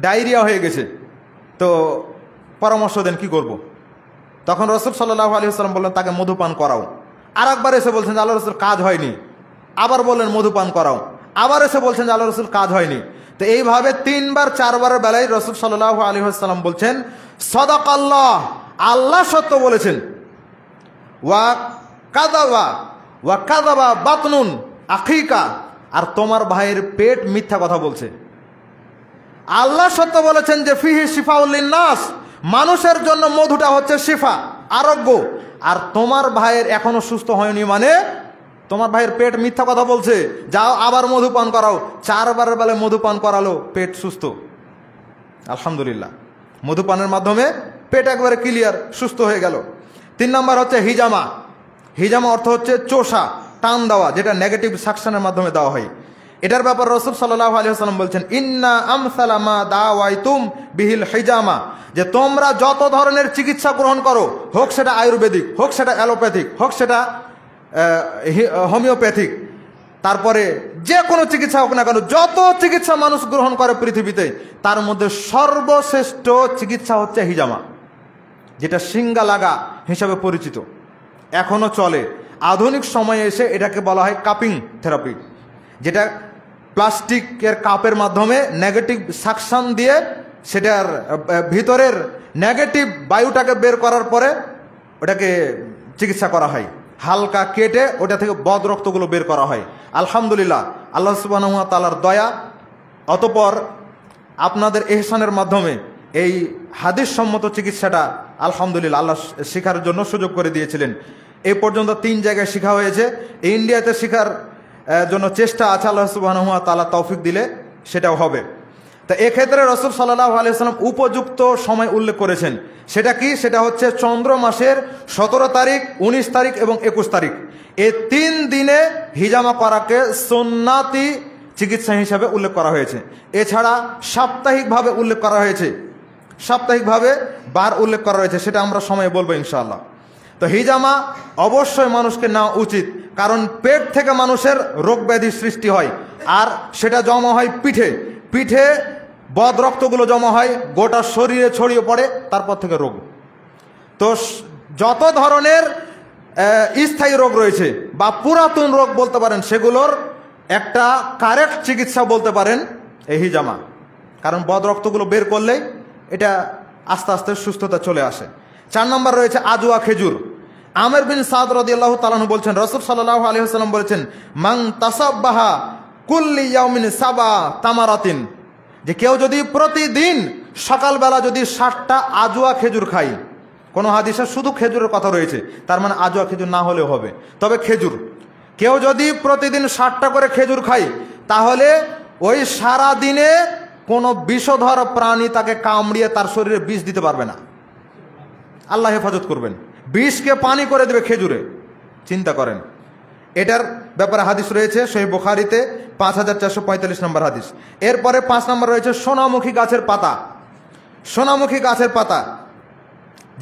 ডায়রিয়া হয়ে গেছে, তো পরামর্শ দেন কি করব। তখন রাসূল সাল্লাল্লাহু আলাইহি ওয়াসাল্লাম বললেন তাকে মধুপান করাও। আর একবার এসে বলছেন যে আল্লাহ রসুল কাজ হয়নি, আবার বললেন মধুপান করাও। আবার এসে বলছেন যে আল্লাহ রসুল কাজ হয়নি। তো এইভাবে 3বার 4বারের বেলায় রাসূল সাল্লাল্লাহু আলাইহি ওয়াসাল্লাম বলছেন সাদাকাল্লাহ, আল্লাহ সত্য বলেছেন, ওয়া কাযাবা বাতনুন আখিকা, আর তোমার ভাইয়ের পেট মিথ্যা কথা বলছে। আল্লাহ সত্য বলেছেন যে ফিহি শিফাউল লিন্নাস, মানুষের জন্য মধুটা হচ্ছে শিফা, আরোগ্য, আর তোমার ভাইয়ের এখনো সুস্থ হয়নি, মানে তোমার ভাইয়ের পেট মিথ্যা কথা বলছে, যাও আবার মধুপান করাও। 4বারের বেলায় মধুপান করালো, পেট সুস্থ, আলহামদুলিল্লাহ। মধুপানের মাধ্যমে পেট একবারে ক্লিয়ার, সুস্থ হয়ে গেল। 3 নম্বর হচ্ছে হিজামা। হিজামা অর্থ হচ্ছে চোষা, টান দেওয়া, যেটা নেগেটিভ সাকশনের মাধ্যমে দেওয়া হয়। এটার ব্যাপার রাসূল সাল্লাল্লাহু আলাইহি ওয়াসাল্লাম বলছেন ইন্না আমসালা মা দাওয়াইতুম বিহিল হিজামা, যে তোমরা যত ধরনের চিকিৎসা গ্রহণ করো, হোক সেটা আয়ুর্বেদিক, হোক সেটা অ্যালোপ্যাথিক, হোক সেটা হোমিওপ্যাথিক, তারপরে যে কোনো চিকিৎসা হোক না কেন, যত চিকিৎসা মানুষ গ্রহণ করে পৃথিবীতে, তার মধ্যে সর্বশ্রেষ্ঠ চিকিৎসা হচ্ছে হিজামা, যেটা সিঙ্গা লাগা হিসাবে পরিচিত, এখনো চলে। আধুনিক সময়ে এসে এটাকে বলা হয় কাপিং থেরাপি, যেটা প্লাস্টিকের কাপের মাধ্যমে নেগেটিভ সাকশন দিয়ে সেটার ভিতরের নেগেটিভ বায়ুটাকে বের করার পরে ওটাকে চিকিৎসা করা হয়, হালকা কেটে ওটা থেকে বদ রক্তগুলো বের করা হয়। আলহামদুলিল্লাহ, আল্লাহ সুবহানাহু ওয়া তাআলার দয়া, অতঃপর আপনাদের ইহসানের মাধ্যমে এই হাদিস সম্মত চিকিৎসাটা আলহামদুলিল্লাহ আল্লাহ শেখার জন্য সুযোগ করে দিয়েছিলেন। এই পর্যন্ত 3 জায়গায় শেখা হয়েছে, ইন্ডিয়াতে শেখার জন্য চেষ্টা আছে, আল্লাহ সুবহানাহু ওয়া তাআলা তৌফিক দিলে সেটাও হবে। তা এক্ষেত্রে রাসূল সাল্লাল্লাহু আলাইহি ওয়াসাল্লাম উপযুক্ত সময় উল্লেখ করেছেন। সেটা কি? সেটা হচ্ছে চন্দ্র মাসের 17 তারিখ, 19 তারিখ এবং 21 তারিখ। এই 3 দিনে হিজামা করাকে সুন্নাতি চিকিৎসা হিসাবে উল্লেখ করা হয়েছে। এছাড়া সাপ্তাহিকভাবে উল্লেখ করা হয়েছে, সাপ্তাহিকভাবে বার উল্লেখ করা হয়েছে, সেটা আমরা সময়ে বলবো ইনশাআল্লাহ। তো হিজামা অবশ্যই মানুষকে নেওয়া উচিত, কারণ পেট থেকে মানুষের রোগ ব্যাধি সৃষ্টি হয়, আর সেটা জমা হয় পিঠে, পিঠে বদ রক্তগুলো জমা হয়, গোটা শরীরে ছড়িয়ে পড়ে, তারপর থেকে রোগ। তো যত ধরনের স্থায়ী রোগ রয়েছে বা পুরাতন রোগ বলতে পারেন, সেগুলোর একটা কারেক্ট চিকিৎসা বলতে পারেন এই হিজামা, কারণ বদ রক্তগুলো বের করলেই এটা আস্তে আস্তে সুস্থতা চলে আসে। 4 নম্বর রয়েছে আজওয়া খেজুর। আমের বিন সাদ রাদিয়াল্লাহু তাআলা আনহু বলছেন, রাসূল সাল্লাল্লাহু আলাইহি ওয়াসাল্লাম বলেছেন মান তাসাব্বাহা কুল্লি ইয়াউমিন সাবা তামারাতিন, যে কেউ যদি প্রতিদিন সকালবেলা যদি 60টা আজোয়া খেজুর খায়, কোনো হাদিসে শুধু খেজুরের কথা রয়েছে, তার মানে আজোয়া খেজুর না হলেও হবে, তবে খেজুর, কেউ যদি প্রতিদিন 60টা করে খেজুর খায়, তাহলে ওই সারা দিনে কোনো বিষধর প্রাণী তাকে কামড়িয়ে তার শরীরে বিষ দিতে পারবে না। আল্লাহ হেফাজত করবেন, বিষকে পানি করে দেবে খেজুরে। চিন্তা করেন, এটার ব্যাপারে হাদিস রয়েছে সহিহ বুখারীতে 5445 নম্বর হাদিস। এরপরে 5 নম্বর রয়েছে সোনামুখী গাছের পাতা। সোনামুখী গাছের পাতা,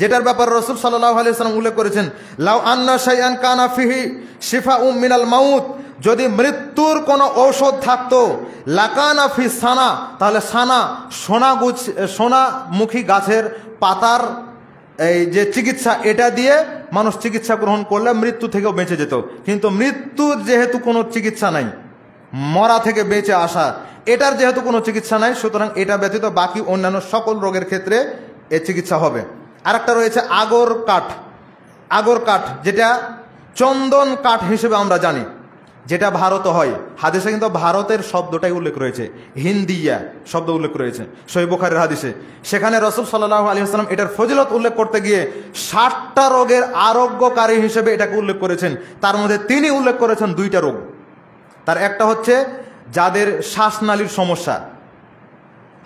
যেটার ব্যাপারে রাসূল সাল্লাল্লাহু আলাইহি ওয়াসাল্লাম উল্লেখ করেছেন, লাউ আন্না শাইআন কানা ফিহি শিফাউম মিনাল মাউত, যদি মৃত্যুর কোনো ঔষধ থাকতো, লাকানা ফি সানা, তাহলে সানা সোনামুখী গাছের পাতার এই যে চিকিৎসা, এটা দিয়ে মানুষ চিকিৎসা গ্রহণ করলে মৃত্যু থেকেও বেঁচে যেত। কিন্তু মৃত্যুর যেহেতু কোনো চিকিৎসা নাই, মরা থেকে বেঁচে আসা, এটার যেহেতু কোনো চিকিৎসা নাই, সুতরাং এটা ব্যতীত বাকি অন্যান্য সকল রোগের ক্ষেত্রে এর চিকিৎসা হবে। আরেকটা রয়েছে আগর কাঠ। আগর কাঠ, যেটা চন্দন কাঠ হিসেবে আমরা জানি, যেটা ভারতে হয়। হাদিসে কিন্তু ভারতের শব্দটাই উল্লেখ রয়েছে, হিন্দিয়া শব্দ উল্লেখ রয়েছে সহিহ বুখারীর হাদিসে। সেখানে রাসূল সাল্লাল্লাহু আলাইহি ওয়াসাল্লাম এটার ফজিলত উল্লেখ করতে গিয়ে 60টা রোগের আরোগ্যকারী হিসেবে এটাকে উল্লেখ করেছেন। তার মধ্যে তিনি উল্লেখ করেছেন 2টা রোগ। তার একটা হচ্ছে যাদের শ্বাসনালীর সমস্যা,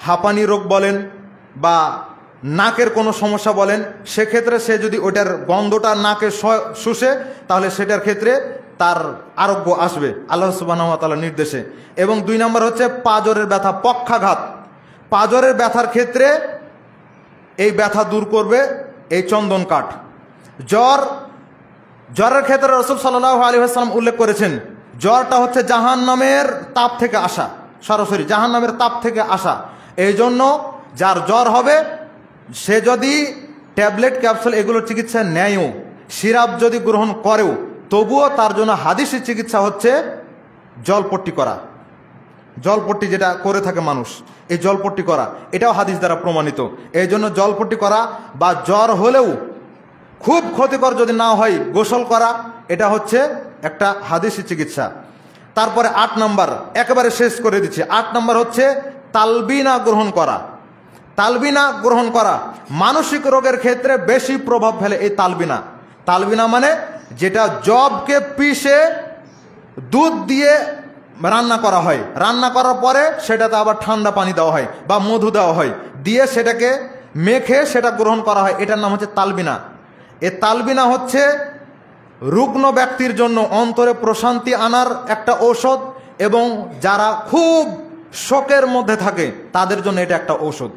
হাঁপানি রোগ বলেন বা নাকের কোনো সমস্যা বলেন, সেক্ষেত্রে সে যদি ওটার গন্ধটা নাকে শুষে, তাহলে সেটার ক্ষেত্রে তার আরোগ্য আসবে আল্লাহ সুবহানাহু ওয়া তাআলার নির্দেশে। এবং 2 নম্বর হচ্ছে পাঁজরের ব্যথা, পক্ষাঘাত। পাঁজরের ব্যথার ক্ষেত্রে এই ব্যথা দূর করবে এই চন্দন কাঠ। জ্বরের ক্ষেত্রে রাসূল সাল্লাল্লাহু আলাইহি ওয়াসাল্লাম উল্লেখ করেছেন, জ্বরটা হচ্ছে জাহান্নামের তাপ থেকে আসা, সরাসরি জাহান্নামের তাপ থেকে আসা। এই জন্য যার জ্বর হবে, সে যদি ট্যাবলেট ক্যাপসুল এগুলোর চিকিৎসা নেয়ও, সিরাপ যদি গ্রহণ করেও, তবুও তার জন্য হাদিসের চিকিৎসা হচ্ছে জলপট্টি করা। জলপট্টি যেটা করে থাকে মানুষ, এই জলপট্টি করা, এটাও হাদিস দ্বারা প্রমাণিত। এই জন্য জলপট্টি করা বা জ্বর হলেও খুব ক্ষতিকর যদি না হয় গোসল করা, এটা হচ্ছে একটা হাদিসি চিকিৎসা। তারপরে 8 নম্বর, একেবারে শেষ করে দিচ্ছি, 8 নম্বর হচ্ছে তালবিনা গ্রহণ করা। তালবিনা গ্রহণ করা মানসিক রোগের ক্ষেত্রে বেশি প্রভাব ফেলে এই তালবিনা। তালবিনা মানে যেটা জবকে পিষে দুধ দিয়ে রান্না করা হয়, রান্না করার পরে সেটাতে আবার ঠান্ডা পানি দেওয়া হয় বা মধু দেওয়া হয়, দিয়ে সেটাকে মেখে সেটা গ্রহণ করা হয়, এটার নাম হচ্ছে তালবিনা। এ তালবিনা হচ্ছে রুগ্ন ব্যক্তির জন্য অন্তরে প্রশান্তি আনার একটা ঔষধ, এবং যারা খুব শোকের মধ্যে থাকে তাদের জন্য এটা একটা ঔষধ,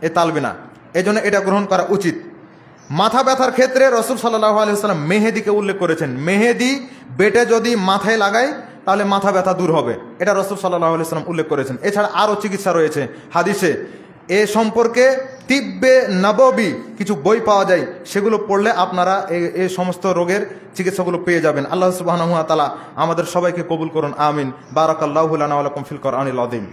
এ তালবিনা। এই জন্য এটা গ্রহণ করা উচিত। মাথা ব্যথার ক্ষেত্রে রাসূল সাল্লাল্লাহু আলাইহি ওয়াসাল্লাম মেহেদিকে উল্লেখ করেছেন। মেহেদি বেটে যদি মাথায় লাগায় তাহলে মাথা ব্যথা দূর হবে, এটা রাসূল সাল্লাল্লাহু আলাইহি ওয়াসাল্লাম উল্লেখ করেছেন। এছাড়া আরও চিকিৎসা রয়েছে হাদিসে, এ সম্পর্কে তিব্বে নববী কিছু বই পাওয়া যায়, সেগুলো পড়লে আপনারা এই সমস্ত রোগের চিকিৎসাগুলো পেয়ে যাবেন। আল্লাহ সুবহানাহু ওয়া তাআলা আমাদের সবাইকে কবুল করুন, আমিন। বারাকাল্লাহু লানা ওয়া লাকুম ফিল কোরআনিল আযীম।